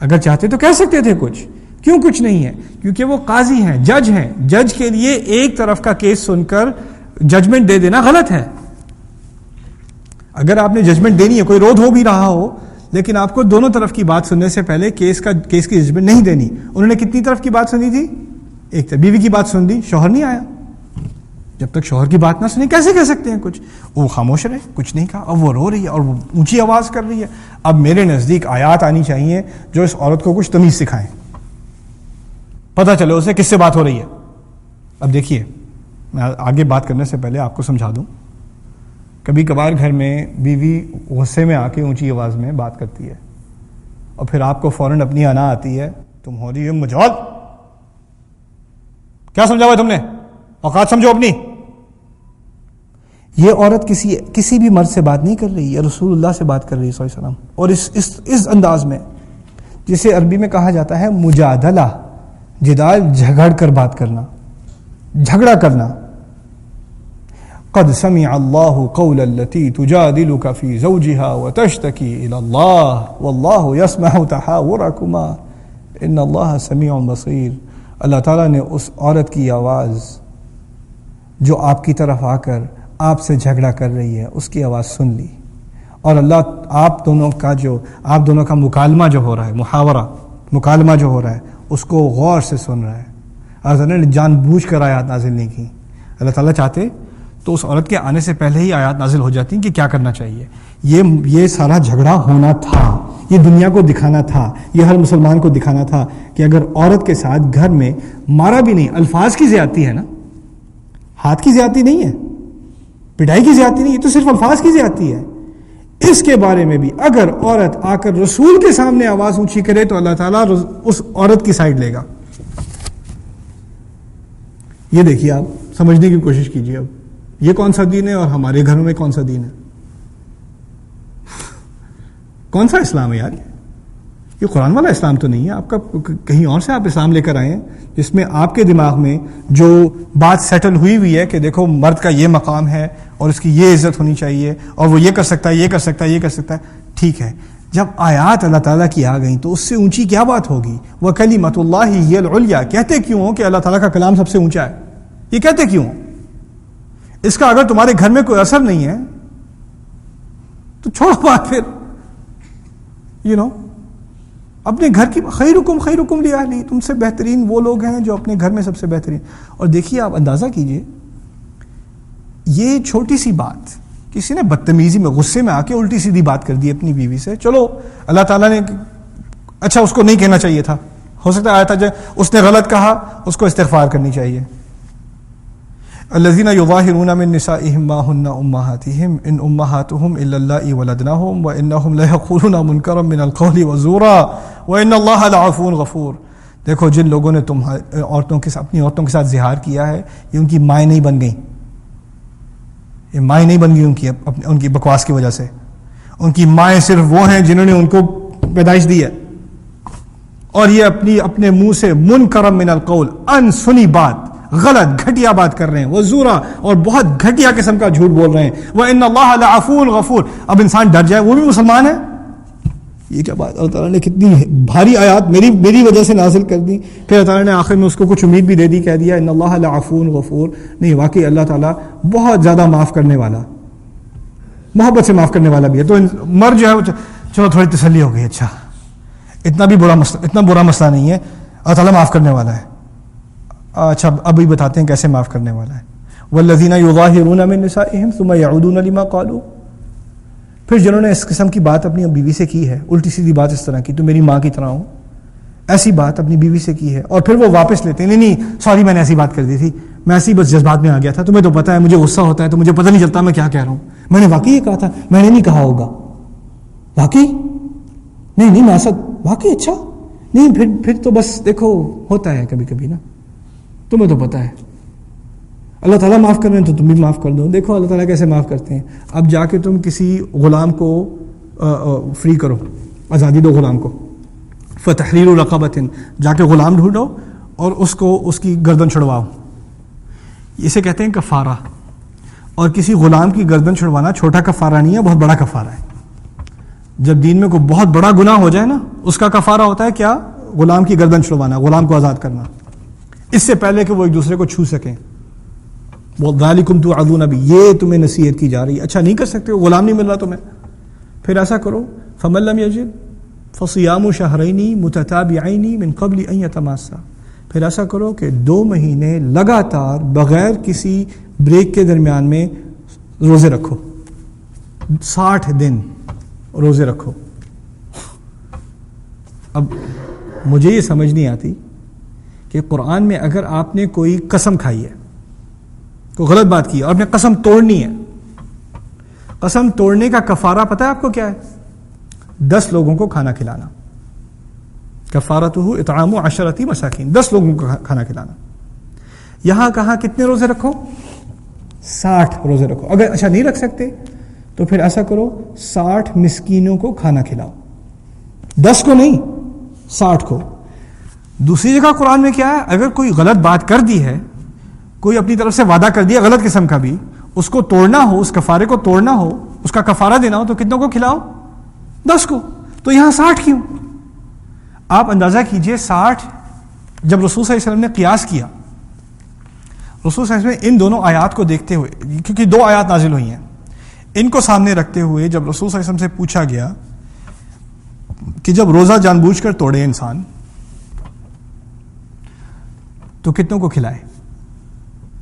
اگر چاہتے تو کہہ سکتے تھے کچھ، کیوں کچھ نہیں ہے؟ کیونکہ وہ قاضی ہیں، جج ہیں. جج کے لیے ایک طرف کا کیس سن کر ججمنٹ دے دینا غلط ہے. اگر آپ نے ججمنٹ دینی ہے، کوئی رود ہو بھی رہا ہو، لیکن آپ کو دونوں طرف کی بات سننے سے پہلے کیس کی ججمنٹ نہیں دینی. انہوں نے کتنی طرف کی بات سنی تھی؟ ایک طرف. بیوی کی بات سن دی، شوہر نہیں آیا. جب تک شوہر کی بات نہ سنی کیسے کہہ سکتے ہیں کچھ؟ وہ خاموش رہے، کچھ نہیں کہا. اب وہ رو رہی ہے اور وہ اونچی آواز کر رہی ہے. اب میرے نزدیک آیات آنی چاہیے جو اس عورت کو کچھ تمیز سکھائیں، پتہ چلے اسے کس سے بات ہو رہی ہے. اب دیکھیے، میں آگے بات کرنے سے پہلے آپ کو سمجھا دوں. کبھی کبھار گھر میں بیوی غصے میں آ کے اونچی آواز میں بات کرتی ہے اور پھر آپ کو فوراً اپنی انا آتی ہے، تم ہو رہی ہو مجھول، کیا سمجھا ہوا تم نے، اوقات سمجھو اپنی. یہ عورت کسی بھی مرد سے بات نہیں کر رہی ہے، رسول اللہ سے بات کر رہی ہے صلی اللہ علیہ وسلم. اور اس انداز میں جسے عربی میں کہا جاتا ہے مجادلہ، جدال، جھگڑ کر بات کرنا، جھگڑا کرنا. قد سمع الله قول التي تجادلك في زوجها وتشتكي إلى الله والله يسمع تحاوركما إن الله سميع بصير. اللہ تعالیٰ نے اس عورت کی آواز جو آپ کی طرف آ کر آپ سے جھگڑا کر رہی ہے اس کی آواز سن لی، اور اللہ آپ دونوں کا مکالمہ جو ہو رہا ہے، محاورہ مکالمہ جو ہو رہا ہے اس کو غور سے سن رہا ہے. اللہ تعالیٰ نے جان بوجھ کر آیات نازل نہیں کی. اللہ تعالیٰ چاہتے تو اس عورت کے آنے سے پہلے ہی آیات نازل ہو جاتی کہ کیا کرنا چاہیے. یہ سارا جھگڑا ہونا تھا، یہ دنیا کو دکھانا تھا، یہ ہر مسلمان کو دکھانا تھا کہ اگر عورت کے ساتھ گھر میں مارا بھی نہیں، الفاظ کی زیادتی ہے نا، ہاتھ کی زیادتی نہیں ہے، پٹائی کی زیادتی نہیں، یہ تو صرف الفاظ کی زیادتی ہے. اس کے بارے میں بھی اگر عورت آ کر رسول کے سامنے آواز اونچی کرے تو اللہ تعالیٰ اس عورت کی سائڈ لے گا. یہ دیکھیے، آپ سمجھنے کی کوشش کیجیے. اب یہ کون سا دین ہے اور ہمارے گھروں میں کون سا دین ہے؟ کون سا اسلام ہے یار؟ یہ قرآن والا اسلام تو نہیں ہے. آپ کا کہیں اور سے آپ اسلام لے کر آئے ہیں جس میں آپ کے دماغ میں جو بات سیٹل ہوئی ہے کہ دیکھو مرد کا یہ مقام ہے اور اس کی یہ عزت ہونی چاہیے اور وہ یہ کر سکتا ہے، یہ کر سکتا ہے، یہ کر سکتا ہے. ٹھیک ہے، جب آیات اللہ تعالیٰ کی آ گئیں تو اس سے اونچی کیا بات ہوگی؟ وَكَلِمَةُ اللَّهِ هِيَ الْعُلْيَا. کہتے کیوں ہو کہ اللہ تعالیٰ کا کلام سب سے اونچا ہے؟ یہ کہتے کیوں؟ اس کا اگر تمہارے گھر میں کوئی اثر نہیں ہے تو چھوڑو بات. پھر اپنے گھر کی خیرکم لأہلی، تم سے بہترین وہ لوگ ہیں جو اپنے گھر میں سب سے بہترین. اور دیکھیے، آپ اندازہ کیجئے، یہ چھوٹی سی بات کسی نے بدتمیزی میں غصے میں آ کے الٹی سیدھی بات کر دی اپنی بیوی سے. چلو اللہ تعالیٰ نے اچھا اس کو نہیں کہنا چاہیے تھا، ہو سکتا آیا تھا اس نے غلط کہا، اس کو استغفار کرنی چاہیے. الذين يظاهرون من نسائهم ما هن امهاتهم ان امهاتهم الا اللائي ولدناهم وانهم ليقولون منكرا من القول وزورا وان الله لعفو غفور. دیکھو، جن لوگوں نے اپنی عورتوں کے ساتھ زہار کیا ہے، یہ ان کی مائیں نہیں بن گئیں، یہ مائیں نہیں بن گئی ان کی بکواس کی وجہ سے. ان کی مائیں صرف وہ ہیں جنہوں نے ان کو پیدائش دی ہے. اور یہ اپنے منہ سے منکرم من القول، ان سنی بات، غلط گھٹیا بات کر رہے ہیں، وہ زورا اور بہت گھٹیا قسم کا جھوٹ بول رہے ہیں. وَإِنَّ اللَّهَ لَعَفُوٌّ غَفُورٌ. اب انسان ڈر جائے، وہ بھی مسلمان ہے. یہ کیا بات، اللہ تعالیٰ نے کتنی بھاری آیات میری وجہ سے نازل کر دی. پھر اللہ تعالیٰ نے آخر میں اس کو کچھ امید بھی دے دی، کہہ دیا ان اللہ لعفو غفور. نہیں، واقعی اللہ تعالیٰ بہت زیادہ معاف کرنے والا، محبت سے معاف کرنے والا بھی ہے. تو مر جو ہے چلو تھوڑی تسلی ہو گئی، اچھا اتنا برا مسئلہ نہیں ہے، اللہ تعالیٰ معاف کرنے والا ہے. اچھا ابھی بتاتے ہیں کیسے معاف کرنے والا ہے. والذین یظاہرون من نسائہم ثم یعودون لما قالوا. پھر جنہوں نے اس قسم کی بات اپنی بیوی سے کی ہے، الٹی سیدھی بات اس طرح کی، تو میری ماں کی طرح ہوں، ایسی بات اپنی بیوی سے کی ہے، اور پھر وہ واپس لیتے ہیں، نہیں سوری میں نے ایسی بات کر دی تھی، میں ایسی بس جذبات میں آ گیا تھا، تمہیں تو پتہ ہے مجھے غصہ ہوتا ہے تو مجھے پتہ نہیں چلتا میں کیا کہہ رہا ہوں، میں نے واقعی یہ کہا تھا، میں نے نہیں کہا ہوگا، واقعی نہیں میں ایسا واقعی، اچھا نہیں پھر تو بس دیکھو ہوتا ہے کبھی کبھی نا، تمہیں تو پتہ ہے اللہ تعالیٰ معاف کر رہے ہیں تو تم بھی معاف کر دو. دیکھو اللہ تعالیٰ کیسے معاف کرتے ہیں. اب جا کے تم کسی غلام کو فری کرو، آزادی دو غلام کو، فتحریر رقبۃ، جا کے غلام ڈھونڈو اور اس کی گردن چھڑواؤ. اسے کہتے ہیں کفارہ. اور کسی غلام کی گردن چھڑوانا چھوٹا کفارہ نہیں ہے، بہت بڑا کفارہ ہے. جب دین میں کوئی بہت بڑا گناہ ہو جائے نا، اس کا کفارہ ہوتا ہے کیا؟ غلام کی گردن چھڑوانا، غلام کو آزاد کرنا، اس سے پہلے کہ وہ ایک دوسرے کو چھو سکیں. وَذَلِكُمْ تُوعَظُونَ بِهِ، یہ تمہیں نصیحت کی جا رہی ہے. اچھا نہیں کر سکتے ہو، غلام نہیں مل رہا تمہیں، پھر ایسا کرو فَمَن لَّمْ يَجِدْ فَصِيَامُ شَهْرَيْنِ مُتَتَابِعَيْنِ مِن قَبْلِ أَن يَتَمَاسَّا. پھر ایسا کرو کہ 2 مہینے لگاتار بغیر کسی بریک کے درمیان میں روزے رکھو، 60 دن روزے رکھو. اب مجھے یہ سمجھ نہیں آتی کہ قرآن میں اگر آپ نے کوئی قسم کھائی ہے، کوئی غلط بات کی ہے اور آپ نے قسم توڑنی ہے، قسم توڑنے کا کفارہ پتہ ہے آپ کو کیا ہے؟ 10 لوگوں کو کھانا کھلانا. کفارتہ اطعام 10 مساکین، 10 لوگوں کو کھانا کھلانا. یہاں کہاں کتنے روزے رکھو؟ 60 روزے رکھو. اگر اچھا نہیں رکھ سکتے تو پھر ایسا کرو 60 مسکینوں کو کھانا کھلاؤ، 10 کو نہیں 60 کو. دوسری جگہ قرآن میں کیا ہے؟ اگر کوئی غلط بات کر دی ہے، کوئی اپنی طرف سے وعدہ کر دیا غلط قسم کا بھی، اس کو توڑنا ہو، اس کفارے کو توڑنا ہو، اس کا کفارہ دینا ہو، تو کتنوں کو کھلاؤ؟ 10 کو. تو یہاں 60 کیوں؟ آپ اندازہ کیجئے 60. جب رسول صلی اللہ علیہ وسلم نے قیاس کیا، رسول صلی اللہ علیہ وسلم ان دونوں آیات کو دیکھتے ہوئے، کیونکہ 2 آیات نازل ہوئی ہیں، ان کو سامنے رکھتے ہوئے جب رسول صلی اللہ علیہ وسلم سے پوچھا گیا کہ جب روزہ جان بوجھ کر توڑے انسان تو کتنوں کو کھلائے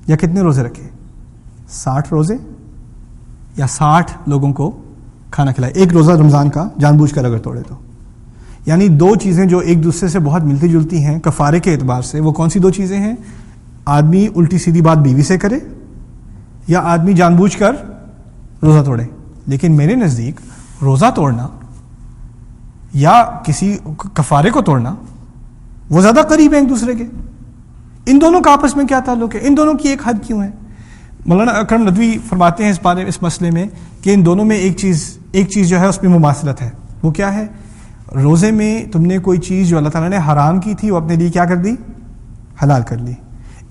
یا کتنے روزے رکھے؟ 60 روزے یا 60 لوگوں کو کھانا کھلائے. ایک روزہ رمضان کا جان بوجھ کر اگر توڑے تو، یعنی 2 چیزیں جو ایک دوسرے سے بہت ملتی جلتی ہیں کفارے کے اعتبار سے. وہ کون سی 2 چیزیں ہیں؟ آدمی الٹی سیدھی بات بیوی سے کرے یا آدمی جان بوجھ کر روزہ توڑے. لیکن میرے نزدیک روزہ توڑنا یا کسی کفارے کو توڑنا وہ زیادہ قریب ہیں ایک دوسرے کے. ان دونوں کا آپس میں کیا تعلق ہے؟ ان دونوں کی ایک حد کیوں ہے؟ مولانا اکرم ندوی فرماتے ہیں اس مسئلے میں کہ ان دونوں میں ایک چیز جو ہے اس میں مماثلت ہے. وہ کیا ہے؟ روزے میں تم نے کوئی چیز جو اللہ تعالیٰ نے حرام کی تھی وہ اپنے لیے کیا کر دی؟ حلال کر لی.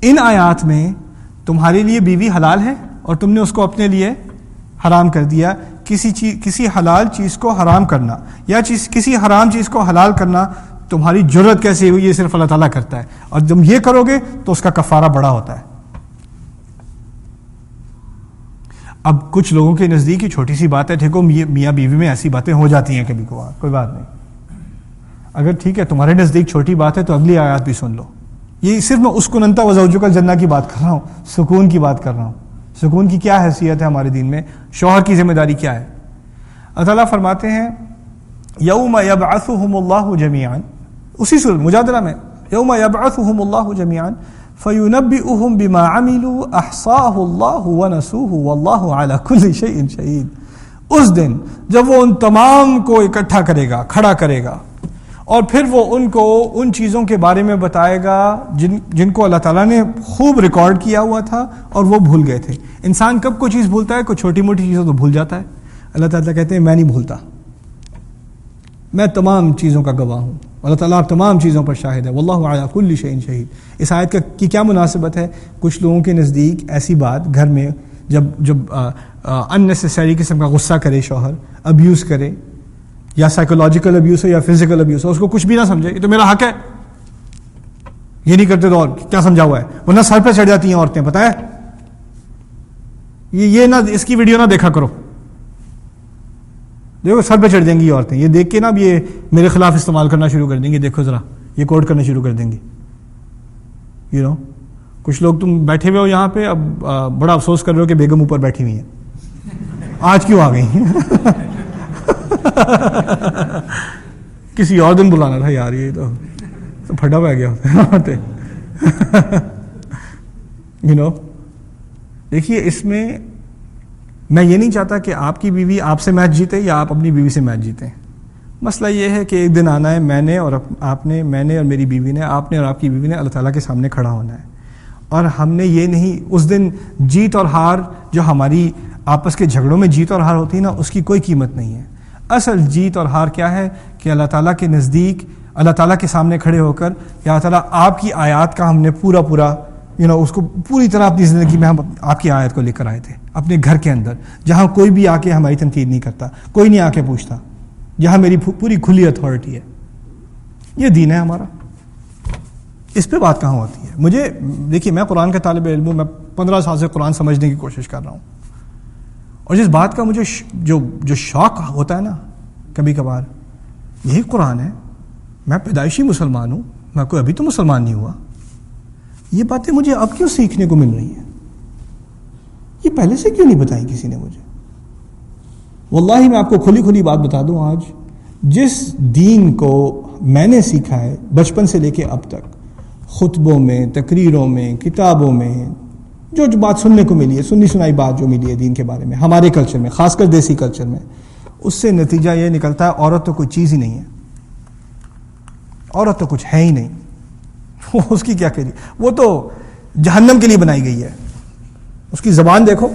ان آیات میں تمہارے لیے بیوی حلال ہے اور تم نے اس کو اپنے لیے حرام کر دیا. کسی حلال چیز کو حرام کرنا یا کسی حرام چیز کو حلال کرنا تمہاری جرت کیسے ہوئی؟ یہ صرف اللہ تعالیٰ کرتا ہے، اور جب یہ کرو گے تو اس کا کفارہ بڑا ہوتا ہے. اب کچھ لوگوں کے نزدیک ہی چھوٹی سی بات ہے، ٹھیک ہو میاں بیوی میں ایسی باتیں ہو جاتی ہیں کبھی کبھار، کوئی بات نہیں. اگر ٹھیک ہے تمہارے نزدیک چھوٹی بات ہے تو اگلی آیات بھی سن لو. یہ صرف میں اسکننتا وزوجک الجنہ کی بات کر رہا ہوں، سکون کی بات کر رہا ہوں. سکون کی کیا حیثیت ہے ہمارے دین میں؟ شوہر کی ذمہ داری کیا ہے؟ اللہ تعالیٰ فرماتے ہیں یوم یبعثہم اللہ جمیعا، اسی سورۃ مجادلہ میں، یوم یبعثہم اللہ جمیعا فینبئہم بما عملوا احصاہ اللہ ونسوہ واللہ علی کل شیء شہید. اس دن جب وہ ان تمام کو اکٹھا کرے گا، کھڑا کرے گا، اور پھر وہ ان کو ان چیزوں کے بارے میں بتائے گا جن کو اللہ تعالیٰ نے خوب ریکارڈ کیا ہوا تھا اور وہ بھول گئے تھے. انسان کب کوئی چیز بھولتا ہے؟ کوئی چھوٹی موٹی چیزوں تو بھول جاتا ہے. اللہ تعالیٰ کہتے ہیں میں نہیں بھولتا. میں تمام چیزوں کا گواہ ہوں، اللہ تعالیٰ تمام چیزوں پر شاہد ہے، واللہ علی کل شیء شہید۔ اس آیت کی کیا مناسبت ہے؟ کچھ لوگوں کے نزدیک ایسی بات گھر میں جب اننیسیسری قسم کا غصہ کرے شوہر، ابیوز کرے، یا سائیکولوجیکل ابیوز ہو یا فزیکل ابیوز ہو، اس کو کچھ بھی نہ سمجھے، یہ تو میرا حق ہے، یہ نہیں کرتے تو اور کیا سمجھا ہوا ہے، ورنہ سر پہ چڑھ جاتی ہیں عورتیں، پتہ ہے؟ یہ نہ اس کی ویڈیو نہ دیکھا کرو، دیکھو سر پہ چڑھ جائیں گی عورتیں، یہ دیکھ کے نا اب یہ میرے خلاف استعمال کرنا شروع کر دیں گے، دیکھو ذرا یہ کوٹ کرنا شروع کر دیں گے، کچھ لوگ تم بیٹھے ہوئے ہو یہاں پہ، اب بڑا افسوس کر رہے ہو کہ بیگم اوپر بیٹھی ہوئی ہیں، آج کیوں آ گئی؟ کسی اور دن بلانا تھا یار، یہ تو پھٹا پہ گیا ہوتا دیکھیے اس میں میں یہ نہیں چاہتا کہ آپ کی بیوی آپ سے میچ جیتے یا آپ اپنی بیوی سے میچ جیتے، مسئلہ یہ ہے کہ ایک دن آنا ہے، میں نے اور میری بیوی نے، آپ نے اور آپ کی بیوی نے اللہ تعالیٰ کے سامنے کھڑا ہونا ہے، اور ہم نے یہ نہیں، اس دن جیت اور ہار جو ہماری آپس کے جھگڑوں میں جیت اور ہار ہوتی ہے نا، اس کی کوئی قیمت نہیں ہے۔ اصل جیت اور ہار کیا ہے کہ اللہ تعالیٰ کے نزدیک، اللہ تعالیٰ کے سامنے کھڑے ہو کر کہ اللہ تعالیٰ آپ کی آیات کا ہم نے پورا اس کو پوری طرح اپنی زندگی میں ہم آپ کی آیت کو لے کر آئے تھے، اپنے گھر کے اندر جہاں کوئی بھی آ کے ہماری تنقید نہیں کرتا، کوئی نہیں آ کے پوچھتا، جہاں میری پوری کھلی اتھارٹی ہے، یہ دین ہے ہمارا، اس پہ بات کہاں ہوتی ہے؟ مجھے دیکھیے، میں قرآن کا طالب علم ہوں، میں 15 سال سے قرآن سمجھنے کی کوشش کر رہا ہوں، اور جس بات کا مجھے جو شوق ہوتا ہے نا کبھی کبھار، یہی قرآن ہے۔ میں پیدائشی مسلمان ہوں، میں کوئی ابھی تو مسلمان نہیں ہوا، یہ باتیں مجھے اب کیوں سیکھنے کو مل رہی ہیں؟ یہ پہلے سے کیوں نہیں بتائی کسی نے مجھے؟ واللہ میں آپ کو کھلی بات بتا دوں، آج جس دین کو میں نے سیکھا ہے بچپن سے لے کے اب تک، خطبوں میں، تقریروں میں، کتابوں میں، جو بات سننے کو ملی ہے، سنی سنائی بات جو ملی ہے دین کے بارے میں ہمارے کلچر میں، خاص کر دیسی کلچر میں، اس سے نتیجہ یہ نکلتا ہے عورت تو کوئی چیز ہی نہیں ہے، عورت تو کچھ ہے ہی نہیں، اس کی کیا کہہ وہ تو جہنم کے لیے بنائی گئی ہے۔ اس کی زبان دیکھو،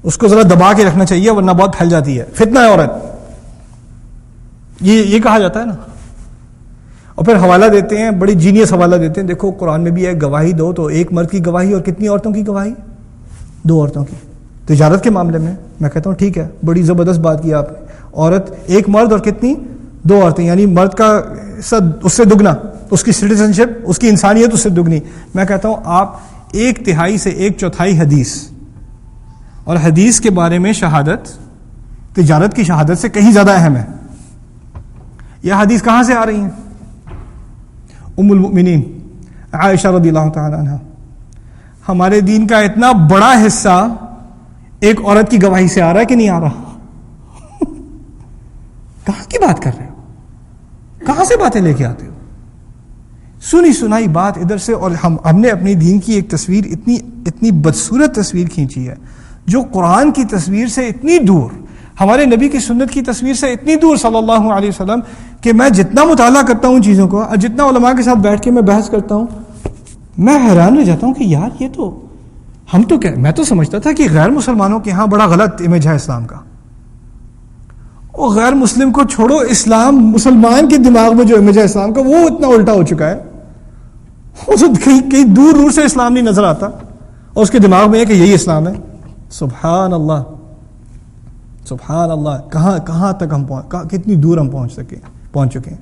اس کو ذرا دبا کے رکھنا چاہیے ورنہ بہت پھیل جاتی ہے، فتنہ ہے عورت، یہ کہا جاتا ہے نا۔ اور پھر حوالہ دیتے ہیں، بڑی جینیس حوالہ دیتے ہیں، دیکھو قرآن میں بھی ہے گواہی دو، تو ایک مرد کی گواہی اور کتنی عورتوں کی گواہی؟ 2 عورتوں کی۔ تجارت کے معاملے میں کہتا ہوں ٹھیک ہے، بڑی زبردست بات کی آپ نے، عورت ایک مرد اور کتنی؟ 2 عورتیں، یعنی مرد کا اس سے دگنا، اس کی سٹیزنشپ، اس کی انسانیت اس سے دگنی۔ میں کہتا ہوں آپ 1/3 سے 1/4 حدیث، اور حدیث کے بارے میں شہادت تجارت کی شہادت سے کہیں زیادہ اہم ہے۔ یہ حدیث کہاں سے آ رہی ہیں؟ ام المؤمنین عائشہ رضی اللہ تعالی عنہ۔ ہمارے دین کا اتنا بڑا حصہ ایک عورت کی گواہی سے آ رہا ہے کہ نہیں آ رہا؟ کہاں کی بات کر رہے ہو؟ کہاں سے باتیں لے کے آتے ہو؟ سنی سنائی بات ادھر سے، اور ہم نے اپنی دین کی ایک تصویر اتنی بدصورت تصویر کھینچی ہے جو قرآن کی تصویر سے اتنی دور، ہمارے نبی کی سنت کی تصویر سے اتنی دور صلی اللہ علیہ وسلم، کہ میں جتنا مطالعہ کرتا ہوں چیزوں کو اور جتنا علماء کے ساتھ بیٹھ کے میں بحث کرتا ہوں، میں حیران رہ جاتا ہوں کہ یار یہ تو میں تو سمجھتا تھا کہ غیر مسلمانوں کے ہاں بڑا غلط امیج ہے اسلام کا، اور غیر مسلم کو چھوڑو، اسلام مسلمان کے دماغ میں جو امیج ہے اسلام کا وہ اتنا الٹا ہو چکا ہے، کہیں دور سے اسلام نہیں نظر آتا، اور اس کے دماغ میں ہے کہ یہی اسلام ہے۔ سبحان اللہ، سبحان اللہ، کہاں تک ہم کتنی دور ہم پہنچ چکے ہیں۔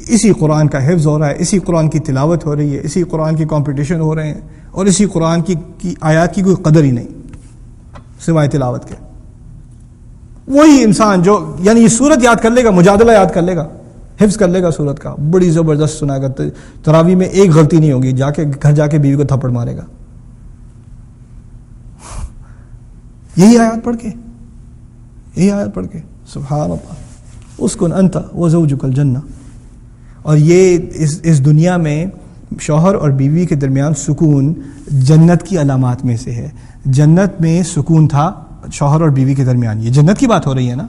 اسی قرآن کا حفظ ہو رہا ہے، اسی قرآن کی تلاوت ہو رہی ہے، اسی قرآن کی کمپٹیشن ہو رہے ہیں، اور اسی قرآن کی آیات کی کوئی قدر ہی نہیں سوائے تلاوت کے۔ وہی انسان جو یعنی یہ سورت یاد کر لے گا، مجادلہ یاد کر لے گا، حفظ کر لے گا سورت کا، بڑی زبردست سنائے گا، تراویح میں ایک غلطی نہیں ہوگی، گھر جا کے بیوی کو تھپڑ مارے گا یہی آیات پڑھ کے، سبحان اللہ، اسکن انت وزوجک الجنہ۔ اور یہ اس دنیا میں شوہر اور بیوی کے درمیان سکون جنت کی علامات میں سے ہے۔ جنت میں سکون تھا شوہر اور بیوی کے درمیان، یہ جنت کی بات ہو رہی ہے نا،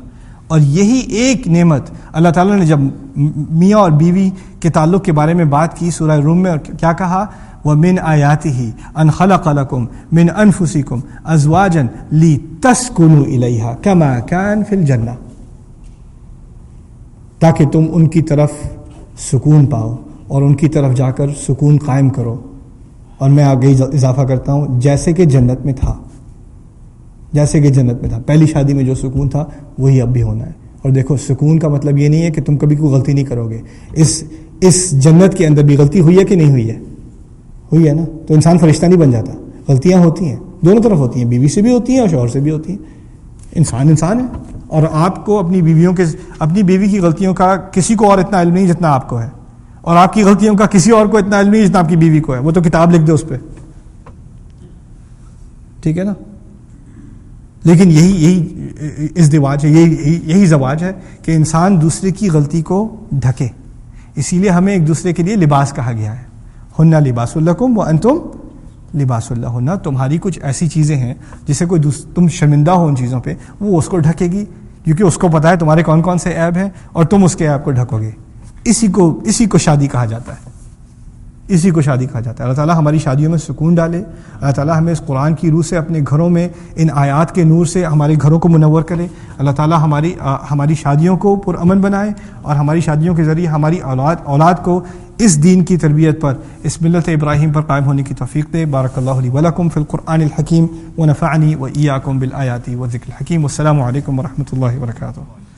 اور یہی ایک نعمت اللہ تعالیٰ نے جب میاں اور بیوی کے تعلق کے بارے میں بات کی سورہ روم میں، اور کیا کہا؟ وَمِنْ آيَاتِهِ أَنْ خَلَقَ لَكُمْ مِنْ أَنفُسِكُمْ أَزْوَاجًا لِتَسْكُنُوا إِلَيْهَا كَمَا كَانَ فِي الْجَنَّةِ۔ تاکہ تم ان کی طرف سکون پاؤ اور ان کی طرف جا کر سکون قائم کرو. اور میں آگے اضافہ کرتا ہوں جیسے کہ جنت میں تھا، جیسے کہ جنت میں تھا. پہلی شادی میں جو سکون تھا وہی اب بھی ہونا ہے. اور دیکھو سکون کا مطلب یہ نہیں ہے کہ تم کبھی کوئی غلطی نہیں کرو گے. اس جنت کے اندر بھی غلطی ہوئی ہے کہ نہیں ہوئی ہے؟ ہوئی ہے نا. تو انسان فرشتہ نہیں بن جاتا. غلطیاں ہوتی ہیں، دونوں طرف ہوتی ہیں، بیوی سے بھی ہوتی ہیں اور شوہر سے بھی ہوتی ہیں. انسان ہے. اور آپ کو اپنی بیوی کی غلطیوں کا کسی کو اور اتنا علم نہیں جتنا آپ کو ہے، اور آپ کی غلطیوں کا کسی اور کو اتنا علم نہیں جتنا آپ کی بیوی کو ہے. وہ تو کتاب لکھ دے اس پہ، ٹھیک ہے نا. لیکن یہی ازدواج ہے، یہی زواج ہے کہ انسان دوسرے کی غلطی کو ڈھکے. اسی لیے ہمیں ایک دوسرے کے لیے لباس کہا گیا ہے. ہن لباس لکم وانتم لباس لہن. تمہاری کچھ ایسی چیزیں ہیں جسے کوئی تم شرمندہ ہو ان چیزوں پہ، وہ اس کو ڈھکے گی کیونکہ اس کو پتا ہے تمہارے کون کون سے عیب ہیں اور تم اس کے عیب کو ڈھکو گے. اسی کو شادی کہا جاتا ہے. اسی کو شادی کہا جاتا ہے. اللہ تعالیٰ ہماری شادیوں میں سکون ڈالے. اللہ تعالیٰ ہمیں اس قرآن کی روح سے اپنے گھروں میں ان آیات کے نور سے ہمارے گھروں کو منور کرے. اللہ تعالیٰ ہماری شادیوں کو پرامن بنائے اور ہماری شادیوں کے ذریعے ہماری اولاد کو اس دین کی تربیت پر، اس ملت ابراہیم پر قائم ہونے کی توفیق دے. بارک اللہ لی ولکم فی القرآن الحکیم ونفعنی وإیاکم بالآیات والذکر الحکیم. والسلام علیکم ورحمۃ اللہ وبرکاتہ.